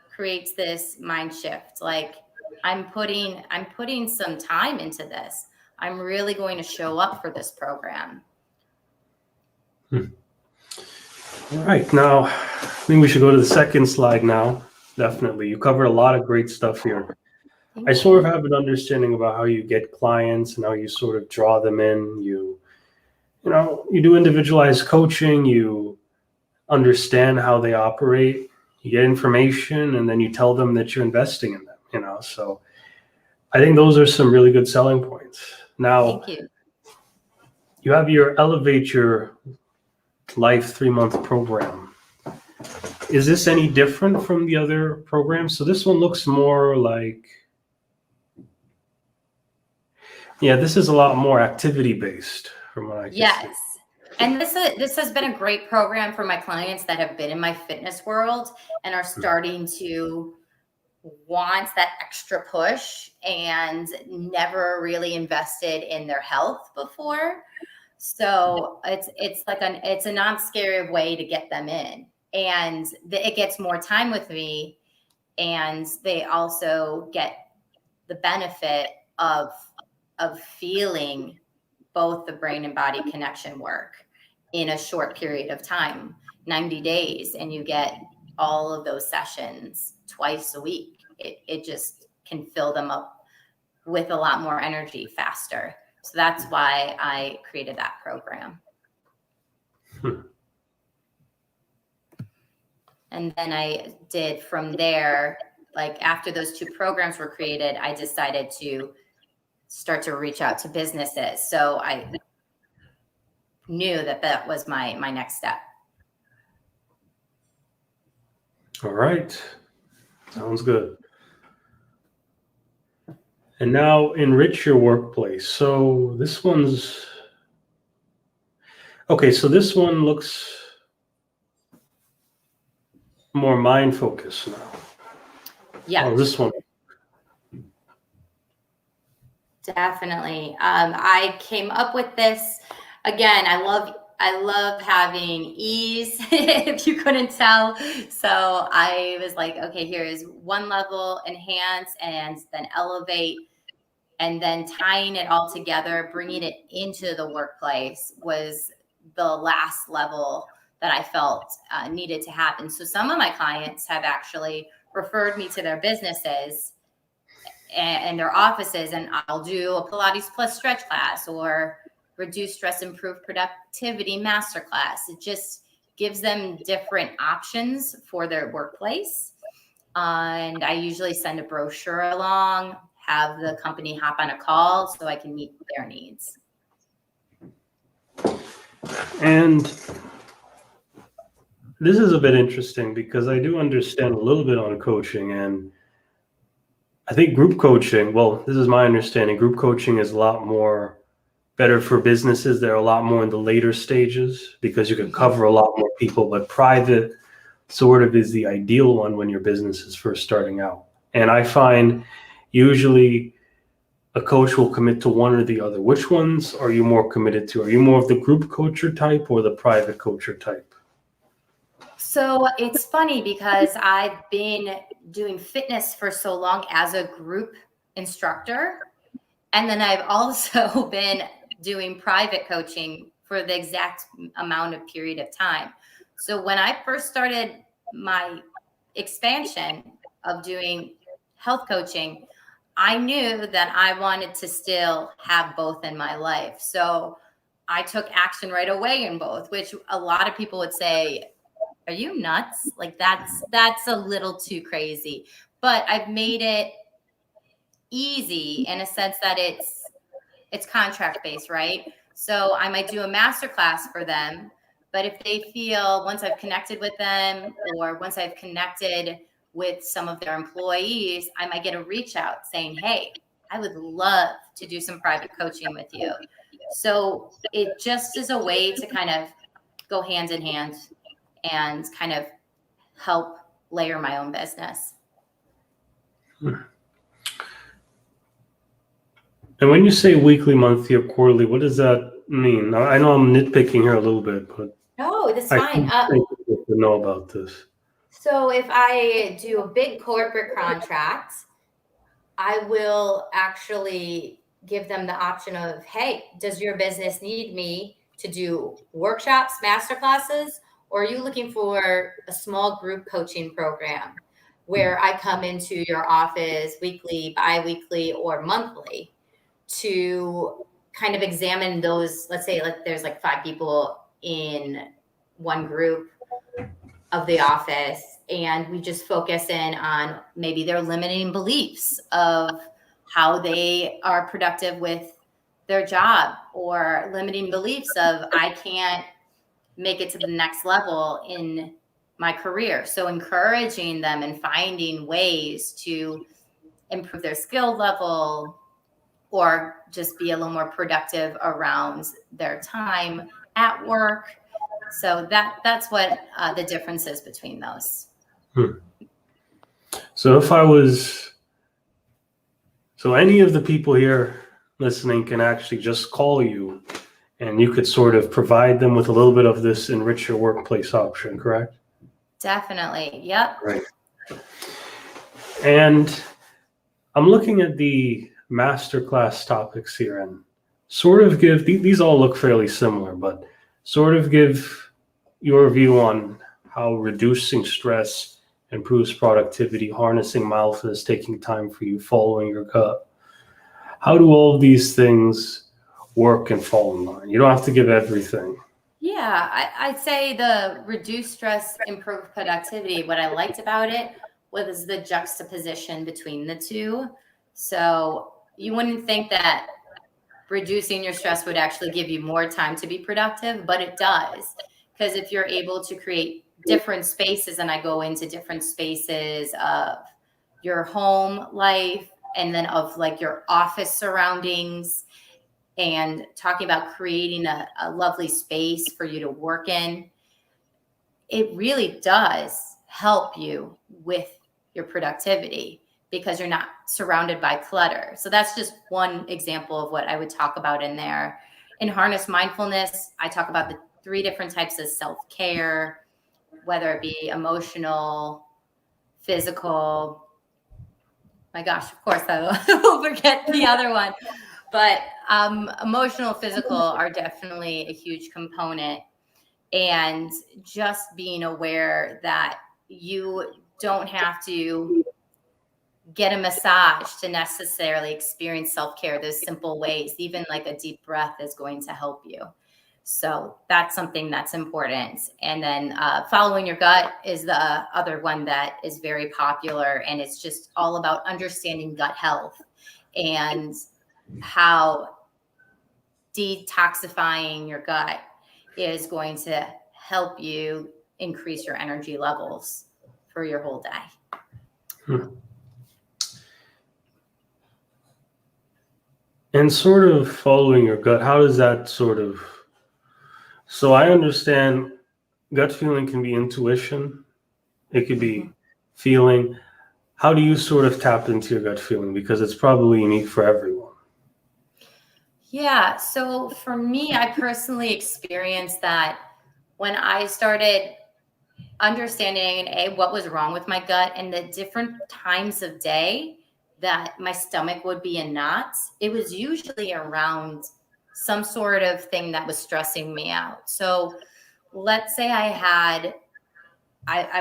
creates this mind shift. Like, I'm putting some time into this. I'm really going to show up for this program. All right, now I think we should go to the second slide now. Definitely. You covered a lot of great stuff here. I sort of have an understanding about how you get clients and how you sort of draw them in. You do individualized coaching, you understand how they operate, you get information, and then you tell them that you're investing in them, so I think those are some really good selling points. Now, Thank you. You have your Elevate Your Life 3-month program. Is this any different from the other programs? So this one looks more like, this is a lot more activity based from what I can see. Yes. And this has been a great program for my clients that have been in my fitness world and are starting to want that extra push and never really invested in their health before. So it's a non-scary way to get them in, and it gets more time with me, and they also get the benefit of feeling both the brain and body connection work in a short period of time, 90 days, and you get all of those sessions twice a week. It just can fill them up with a lot more energy faster. So that's why I created that program. And then I did from there, like after those two programs were created, I decided to start to reach out to businesses. So I knew that was my next step. All right. Sounds good. And now enrich your workplace. So this one's okay. So this one looks more mind focused now. Yeah. Oh, this one. Definitely. I came up with this. Again, I love having ease, if you couldn't tell. So I was like, okay, here is one level, enhance, and then elevate, and then tying it all together, bringing it into the workplace was the last level that I felt needed to happen. So some of my clients have actually referred me to their businesses and their offices, and I'll do a Pilates plus stretch class or reduce stress, improve productivity masterclass. gives them different options for their workplace. And I usually send a brochure along, have the company hop on a call so I can meet their needs. And this is a bit interesting because I do understand a little bit on coaching, and I think group coaching, well, this is my understanding, group coaching is a lot more better for businesses. They're a lot more in the later stages because you can cover a lot more people, but private sort of is the ideal one when your business is first starting out. And I find usually a coach will commit to one or the other. Which ones are you more committed to? Are you more of the group coacher type or the private coacher type? So it's funny because I've been doing fitness for so long as a group instructor. And then I've also been doing private coaching for the exact amount of period of time. So when I first started my expansion of doing health coaching, I knew that I wanted to still have both in my life. So I took action right away in both, which a lot of people would say, are you nuts? Like that's a little too crazy. But I've made it easy in a sense that it's contract based, right? So I might do a masterclass for them, but if they feel once I've connected with them or once I've connected with some of their employees, I might get a reach out saying, hey, I would love to do some private coaching with you. So it just is a way to kind of go hand in hand and kind of help layer my own business. And when you say weekly, monthly, or quarterly, what does that mean? I know I'm nitpicking here a little bit, but No, that's I fine. think people should know about this. So if I do a big corporate contract, I will actually give them the option of, hey, does your business need me to do workshops, masterclasses, or are you looking for a small group coaching program where I come into your office weekly, bi-weekly, or monthly to kind of examine those? Let's say there's like 5 people in one group of the office, and we just focus in on maybe their limiting beliefs of how they are productive with their job, or limiting beliefs of I can't make it to the next level in my career. So encouraging them and finding ways to improve their skill level or just be a little more productive around their time at work. So that's what the difference is between those. So any of the people here listening can actually just call you and you could sort of provide them with a little bit of this enrich your workplace option, correct? Definitely. Yep. Right. And I'm looking at the masterclass topics here and sort of give, these all look fairly similar, but sort of give your view on how reducing stress improves productivity, harnessing mindfulness, taking time for you, following your gut. How do all of these things work and fall in line? You don't have to give everything. Yeah, I'd say the reduce stress, improve productivity. What I liked about it was the juxtaposition between the two. So you wouldn't think that reducing your stress would actually give you more time to be productive, but it does. Because if you're able to create different spaces, and I go into different spaces of your home life and then of like your office surroundings, and talking about creating a lovely space for you to work in, it really does help you with your productivity because you're not surrounded by clutter. So that's just one example of what I would talk about in there. In Harness Mindfulness, I talk about the 3 different types of self-care, whether it be emotional, physical. My gosh, of course, I will forget the other one. But emotional, physical are definitely a huge component. And just being aware that you don't have to get a massage to necessarily experience self-care. There's simple ways, even like a deep breath is going to help you. So that's something that's important. And then following your gut is the other one that is very popular. And it's just all about understanding gut health and how detoxifying your gut is going to help you increase your energy levels for your whole day. And sort of following your gut, how does that sort of, so I understand gut feeling can be intuition. It could be feeling. How do you sort of tap into your gut feeling? Because it's probably unique for everyone. Yeah. So for me, I personally experienced that when I started understanding what was wrong with my gut and the different times of day that my stomach would be in knots, it was usually around some sort of thing that was stressing me out. So let's say I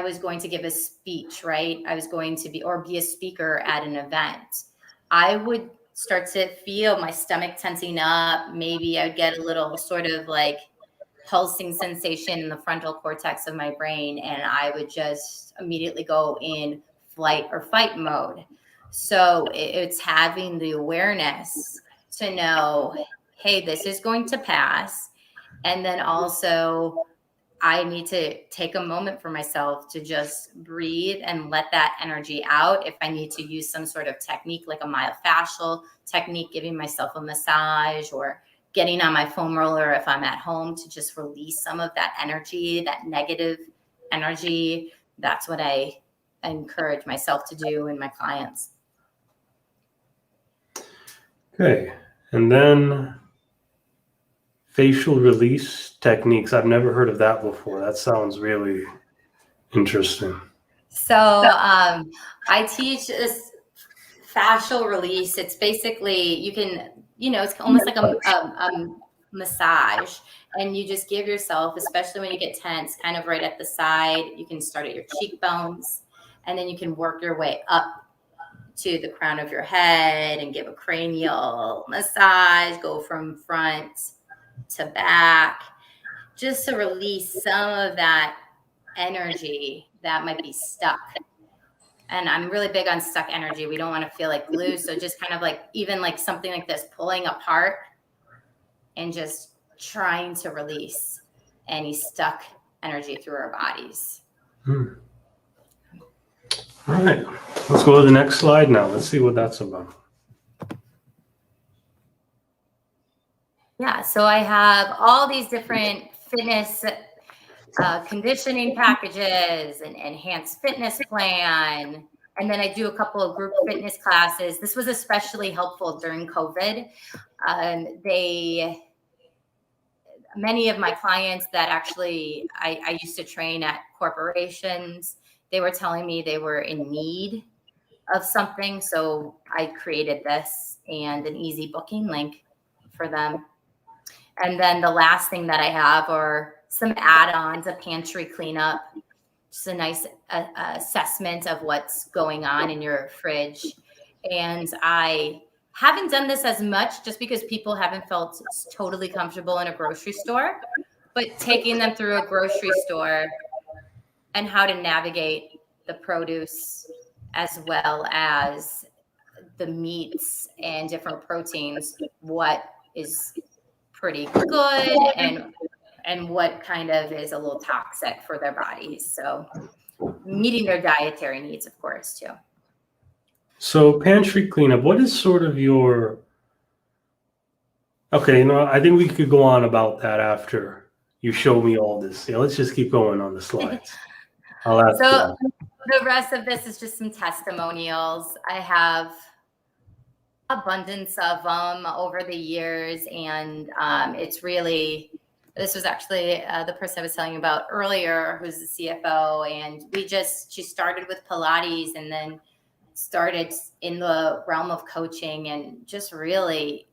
was going to give a speech, right? I was going to be a speaker at an event. I would start to feel my stomach tensing up. Maybe I would get a little sort of like pulsing sensation in the frontal cortex of my brain, and I would just immediately go in flight or fight mode. So it's having the awareness to know, hey, this is going to pass. And then also, I need to take a moment for myself to just breathe and let that energy out. If I need to use some sort of technique, like a myofascial technique, giving myself a massage or getting on my foam roller if I'm at home to just release some of that energy, that negative energy. That's what I encourage myself to do in my clients. Okay. And then facial release techniques. I've never heard of that before. That sounds really interesting. So I teach this fascial release. It's basically, you can, it's almost like a massage, and you just give yourself, especially when you get tense, kind of right at the side. You can start at your cheekbones, and then you can work your way up to the crown of your head and give a cranial massage, go from front to back, just to release some of that energy that might be stuck. And I'm really big on stuck energy. We don't want to feel like glue. So just kind of like, even like something like this, pulling apart and just trying to release any stuck energy through our bodies. All right, let's go to the next slide now. Let's see what that's about. Yeah, so I have all these different fitness conditioning packages, and enhanced fitness plan. And then I do a couple of group fitness classes. This was especially helpful during COVID. Many of my clients that actually I used to train at corporations, they were telling me they were in need of something. So I created this and an easy booking link for them. And then the last thing that I have are some add-ons, a pantry cleanup, just a nice assessment of what's going on in your fridge. And I haven't done this as much just because people haven't felt totally comfortable in a grocery store, but taking them through a grocery store and how to navigate the produce as well as the meats and different proteins, what is pretty good and what kind of is a little toxic for their bodies. So meeting their dietary needs, of course, too. So pantry cleanup, what is sort of your, okay, I think we could go on about that after you show me all this. Yeah, let's just keep going on the slides. I'll ask So the rest of this is just some testimonials. I have abundance of them over the years, and it's really, this was actually the person I was telling you about earlier, who's the CFO, and she started with Pilates and then started in the realm of coaching and just really,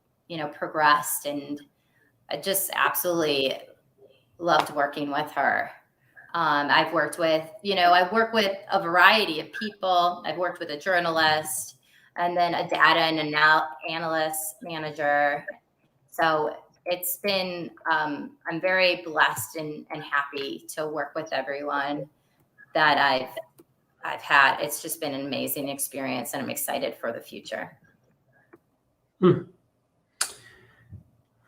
progressed, and I just absolutely loved working with her. I've worked with, I work with a variety of people. I've worked with a journalist and then a data and analyst manager. So it's been, I'm very blessed and happy to work with everyone that I've had. It's just been an amazing experience, and I'm excited for the future. All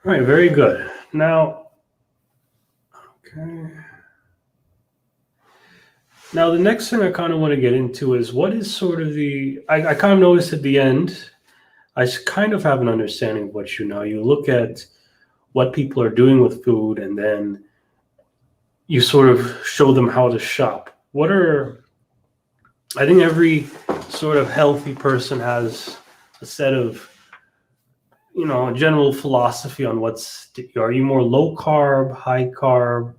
right, very good. Now, okay. Now, the next thing I kind of want to get into is what is sort of I kind of noticed at the end, kind of have an understanding of what you know. You look at what people are doing with food, and then you sort of show them how to shop. I think every sort of healthy person has a set of, a general philosophy on are you more low carb, high carb,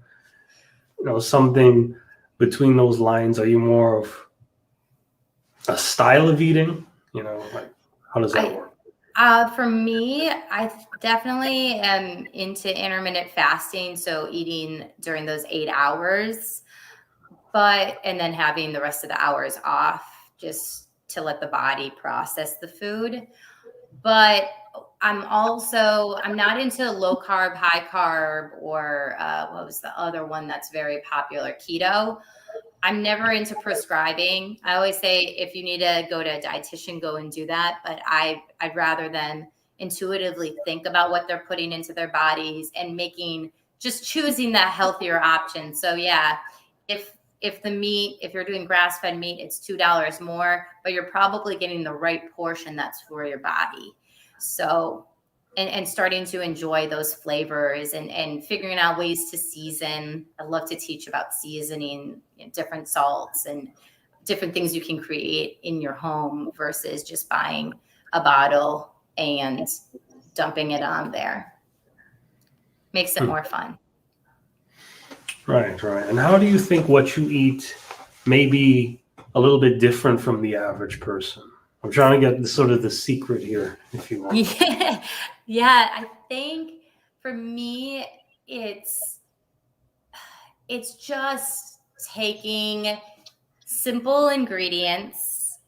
something between those lines? Are you more of a style of eating? Like, how does that work? For me, I definitely am into intermittent fasting. So eating during those 8 hours, and then having the rest of the hours off just to let the body process the food. But I'm not into low carb, high carb, or what was the other one that's very popular? Keto. I'm never into prescribing. I always say if you need to go to a dietitian, go and do that. But I'd rather them intuitively think about what they're putting into their bodies and choosing that healthier option. So yeah, if you're doing grass-fed meat, it's $2 more, but you're probably getting the right portion that's for your body. So, and starting to enjoy those flavors and figuring out ways to season. I love to teach about seasoning, different salts and different things you can create in your home versus just buying a bottle and dumping it on there. Makes it more fun. Right. And how do you think what you eat may be a little bit different from the average person? I'm trying to get the secret here, if you want. Yeah, I think for me, it's just taking simple ingredients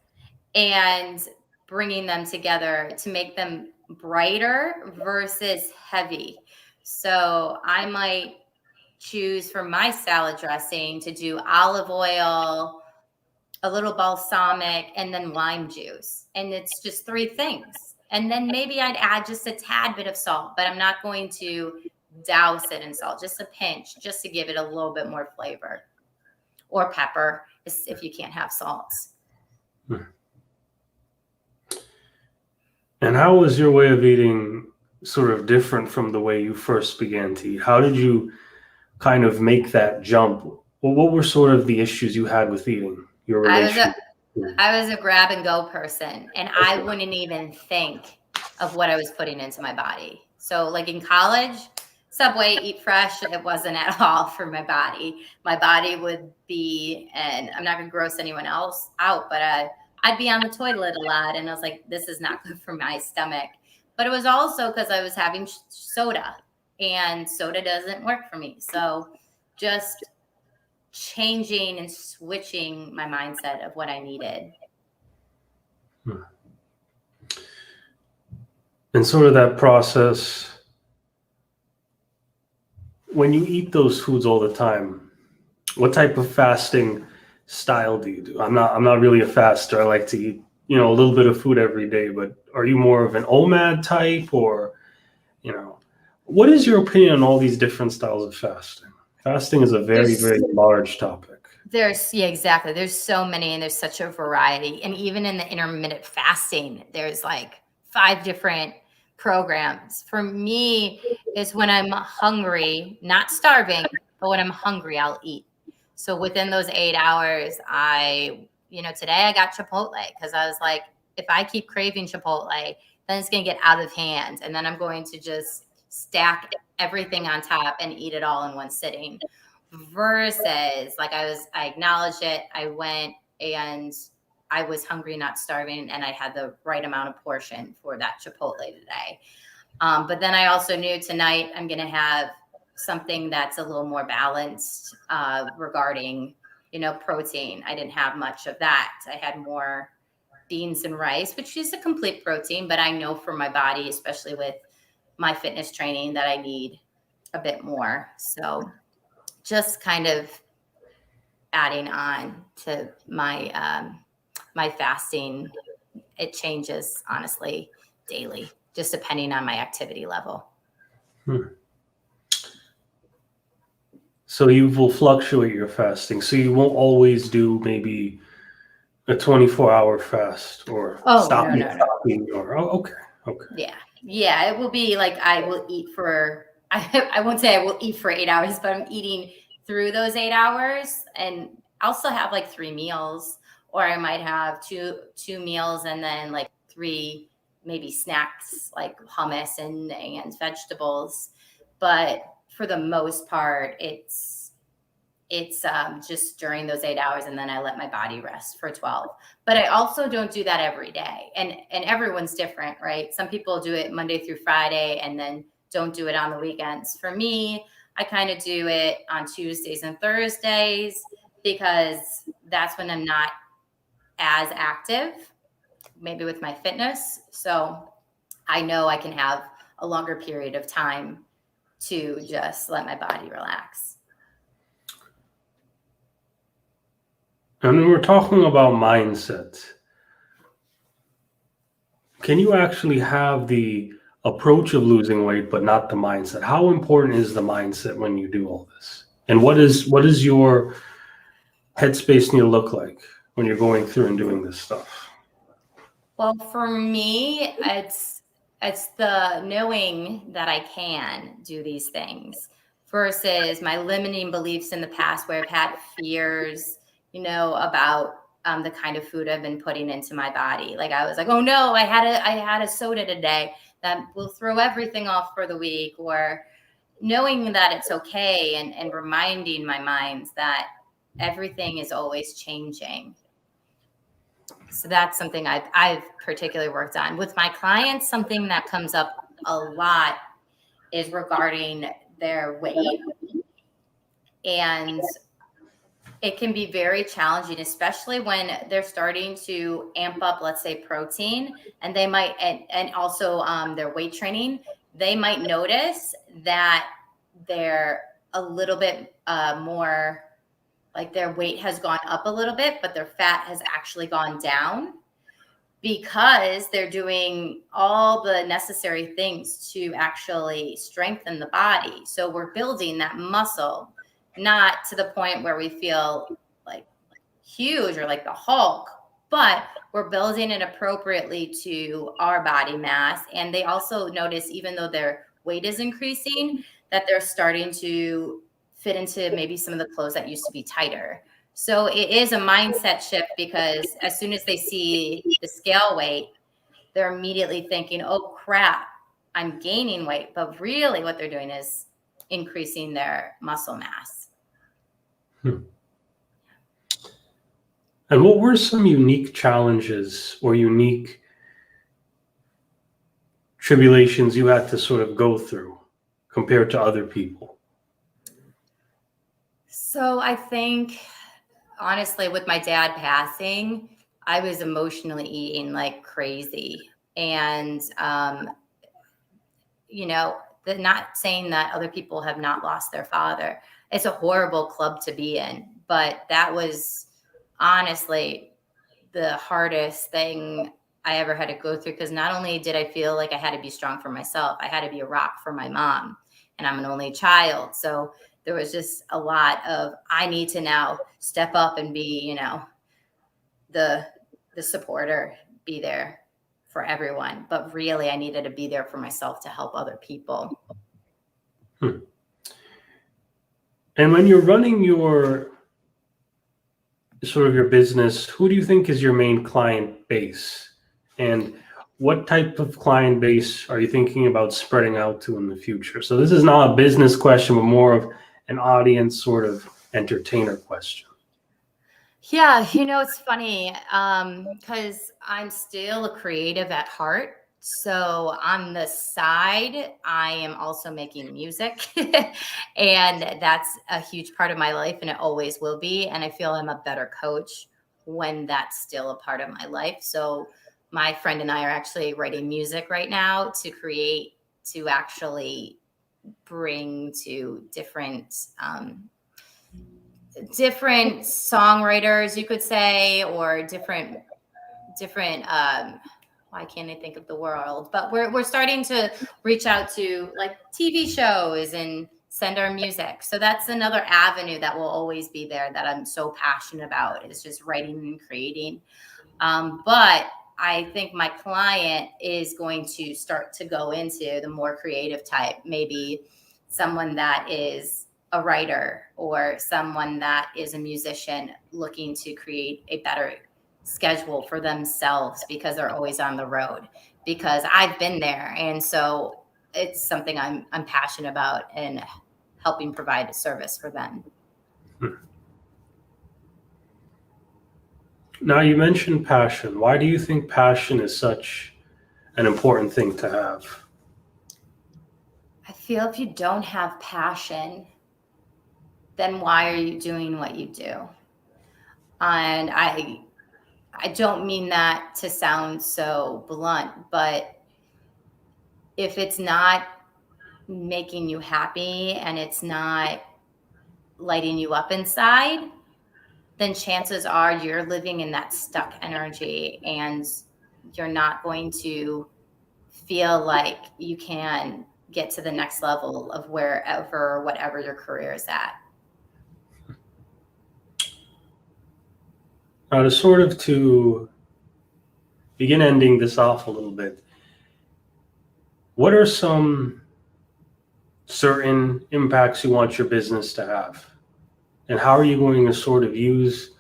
and bringing them together to make them brighter versus heavy. So I might choose for my salad dressing to do olive oil, a little balsamic, and then lime juice. And it's just 3 things. And then maybe I'd add just a tad bit of salt, but I'm not going to douse it in salt, just a pinch, just to give it a little bit more flavor. Or pepper, if you can't have salts. And how was your way of eating sort of different from the way you first began to eat? How did you kind of make that jump? Well, what were sort of the issues you had with eating? Your relationship? I was a grab and go person, and I wouldn't even think of what I was putting into my body. So like in college, Subway, eat fresh, it wasn't at all for my body. My body would be, and I'm not going to gross anyone else out, but I'd be on the toilet a lot, and I was like, this is not good for my stomach. But it was also because I was having soda, and soda doesn't work for me. So just changing and switching my mindset of what I needed. And sort of that process, when you eat those foods all the time, what type of fasting style do you do? I'm not really a faster. I like to eat, a little bit of food every day, but are you more of an OMAD type, or, what is your opinion on all these different styles of fasting? Fasting is a very, very large topic. Exactly. There's so many, and there's such a variety. And even in the intermittent fasting, there's like 5 different programs. For me, it's when I'm hungry, not starving, but when I'm hungry, I'll eat. So within those 8 hours, today I got Chipotle because I was like, if I keep craving Chipotle, then it's going to get out of hand. And then I'm going to just stack everything on top and eat it all in one sitting. Versus like I acknowledged it. I went and I was hungry, not starving, and I had the right amount of portion for that Chipotle today. But then I also knew tonight I'm going to have something that's a little more balanced regarding, protein. I didn't have much of that. I had more beans and rice, which is a complete protein, but I know for my body, especially with my fitness training that I need a bit more. So just kind of adding on to my my fasting. It changes honestly daily, just depending on my activity level. So you will fluctuate your fasting. So you won't always do maybe a 24-hour fast or stop eating or okay. Yeah, it will be like I will eat for I won't say I will eat for 8 hours, but I'm eating through those 8 hours, and I'll still have like 3 meals, or I might have two meals and then like 3 maybe snacks like hummus and vegetables. But for the most part, it's just during those 8 hours, and then I let my body rest for 12. But I also don't do that every day, and everyone's different, right? Some people do it Monday through Friday and then don't do it on the weekends. For me, I kind of do it on Tuesdays and Thursdays because that's when I'm not as active, maybe with my fitness. So I know I can have a longer period of time to just let my body relax. And when we're talking about mindset, can you actually have the approach of losing weight, but not the mindset? How important is the mindset when you do all this? And what is your headspace need to look like when you're going through and doing this stuff? Well, for me, it's the knowing that I can do these things versus my limiting beliefs in the past where I've had fears, about the kind of food I've been putting into my body. Like I was like, oh no, I had a soda today that will throw everything off for the week, or knowing that it's okay and reminding my mind that everything is always changing. So that's something I've particularly worked on with my clients. Something that comes up a lot is regarding their weight, and it can be very challenging, especially when they're starting to amp up, let's say, protein, and they might, and also their weight training, they might notice that they're a little bit more, like their weight has gone up a little bit, but their fat has actually gone down because they're doing all the necessary things to actually strengthen the body. So we're building that muscle, not to the point where we feel like huge or like the Hulk, but we're building it appropriately to our body mass. And they also notice, even though their weight is increasing, that they're starting to fit into maybe some of the clothes that used to be tighter. So it is a mindset shift, because as soon as they see the scale weight, they're immediately thinking, oh crap, I'm gaining weight. But really what they're doing is increasing their muscle mass. And what were some unique challenges or unique tribulations you had to sort of go through compared to other people? So I think, honestly, with my dad passing, I was emotionally eating like crazy. And, not saying that other people have not lost their father. It's a horrible club to be in, but that was honestly the hardest thing I ever had to go through, because not only did I feel like I had to be strong for myself, I had to be a rock for my mom, and I'm an only child. So there was just a lot of, I need to now step up and be, the supporter, be there for everyone. But really, I needed to be there for myself to help other people. And when you're running your business, who do you think is your main client base? And what type of client base are you thinking about spreading out to in the future? So this is not a business question, but more of an audience sort of entertainer question. Yeah, it's funny because I'm still a creative at heart. So on the side, I am also making music, and that's a huge part of my life, and it always will be. And I feel I'm a better coach when that's still a part of my life. So my friend and I are actually writing music right now to create to actually bring to different songwriters, you could say, or different why can't I think of the world? But we're starting to reach out to like TV shows and send our music. So that's another avenue that will always be there that I'm so passionate about, is just writing and creating. But I think my client is going to start to go into the more creative type, maybe someone that is a writer or someone that is a musician looking to create a better schedule for themselves because they're always on the road, because I've been there. And so it's something I'm passionate about and helping provide a service for them. Now, you mentioned passion. Why do you think passion is such an important thing to have? I feel if you don't have passion, then why are you doing what you do? And I don't mean that to sound so blunt, but if it's not making you happy and it's not lighting you up inside, then chances are you're living in that stuck energy and you're not going to feel like you can get to the next level of wherever, whatever your career is at. Now, to begin ending this off a little bit, what are some certain impacts you want your business to have? And how are you going to sort of use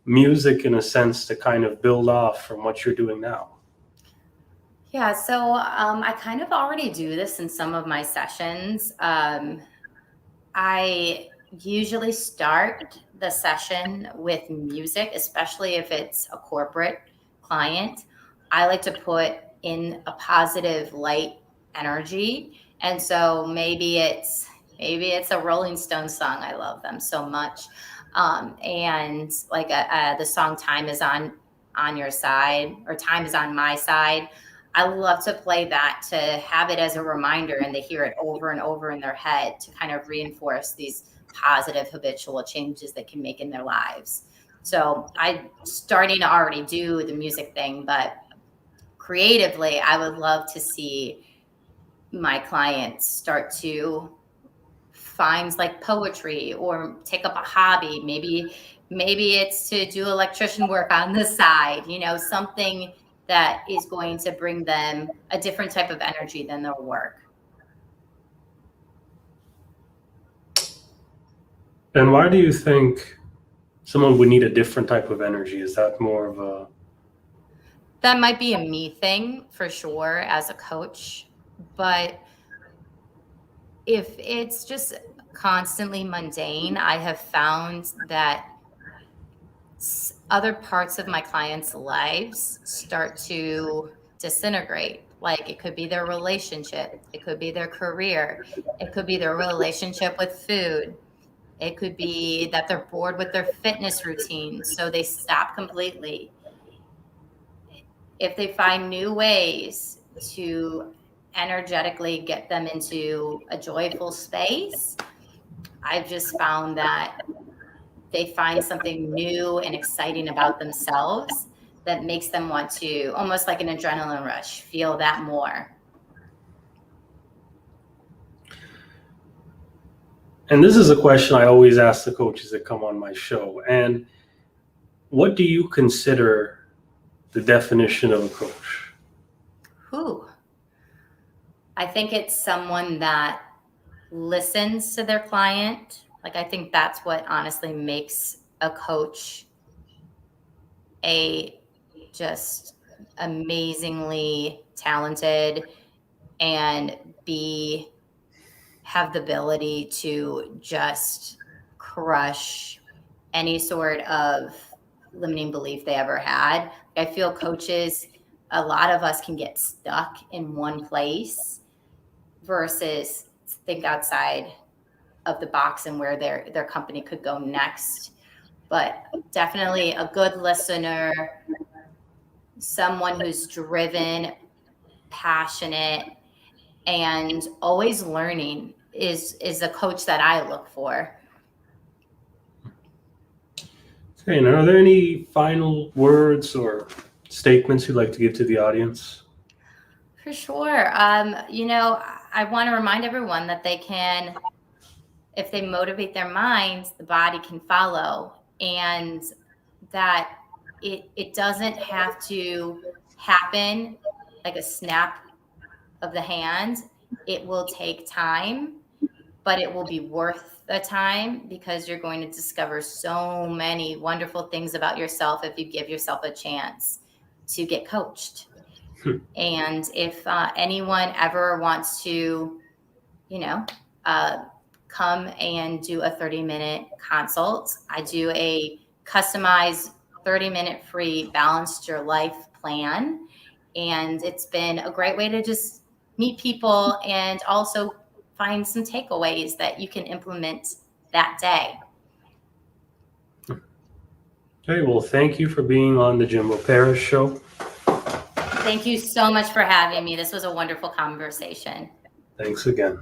music in a sense to kind of build off from what you're doing now? Yeah, so I kind of already do this in some of my sessions. I usually start the session with music, especially if it's a corporate client. I like to put in a positive light energy. And so maybe it's a Rolling Stones song. I love them so much. And like the song Time Is on Your Side, or Time Is on My Side. I love to play that, to have it as a reminder, and they hear it over and over in their head to kind of reinforce these positive habitual changes they can make in their lives. So I'm starting to already do the music thing, but creatively, I would love to see my clients start to find like poetry or take up a hobby. Maybe it's to do electrician work on the side, something that is going to bring them a different type of energy than their work. And why do you think someone would need a different type of energy? Is that more of a... That might be a me thing for sure as a coach, but if it's just constantly mundane, I have found that other parts of my clients' lives start to disintegrate. Like it could be their relationship, it could be their career, it could be their relationship with food. It could be that they're bored with their fitness routine, so they stop completely. If they find new ways to energetically get them into a joyful space, I've just found that they find something new and exciting about themselves that makes them want to, almost like an adrenaline rush, feel that more. And this is a question I always ask the coaches that come on my show. And what do you consider the definition of a coach? I think it's someone that listens to their client. Like, I think that's what honestly makes a coach a just amazingly talented and have the ability to just crush any sort of limiting belief they ever had. I feel coaches, a lot of us can get stuck in one place versus think outside of the box and where their company could go next. But definitely a good listener, someone who's driven, passionate, and always learning is a coach that I look for. Okay, and are there any final words or statements you'd like to give to the audience? For sure. I want to remind everyone that they can, if they motivate their minds, the body can follow, and that it doesn't have to happen like a snap of the hand. It will take time, but it will be worth the time because you're going to discover so many wonderful things about yourself if you give yourself a chance to get coached. And if anyone ever wants to, come and do a 30-minute consult, I do a customized 30-minute free balanced your life plan. And it's been a great way to just meet people and also find some takeaways that you can implement that day. Okay, well, thank you for being on the Jimbo Paris Show. Thank you so much for having me. This was a wonderful conversation. Thanks again.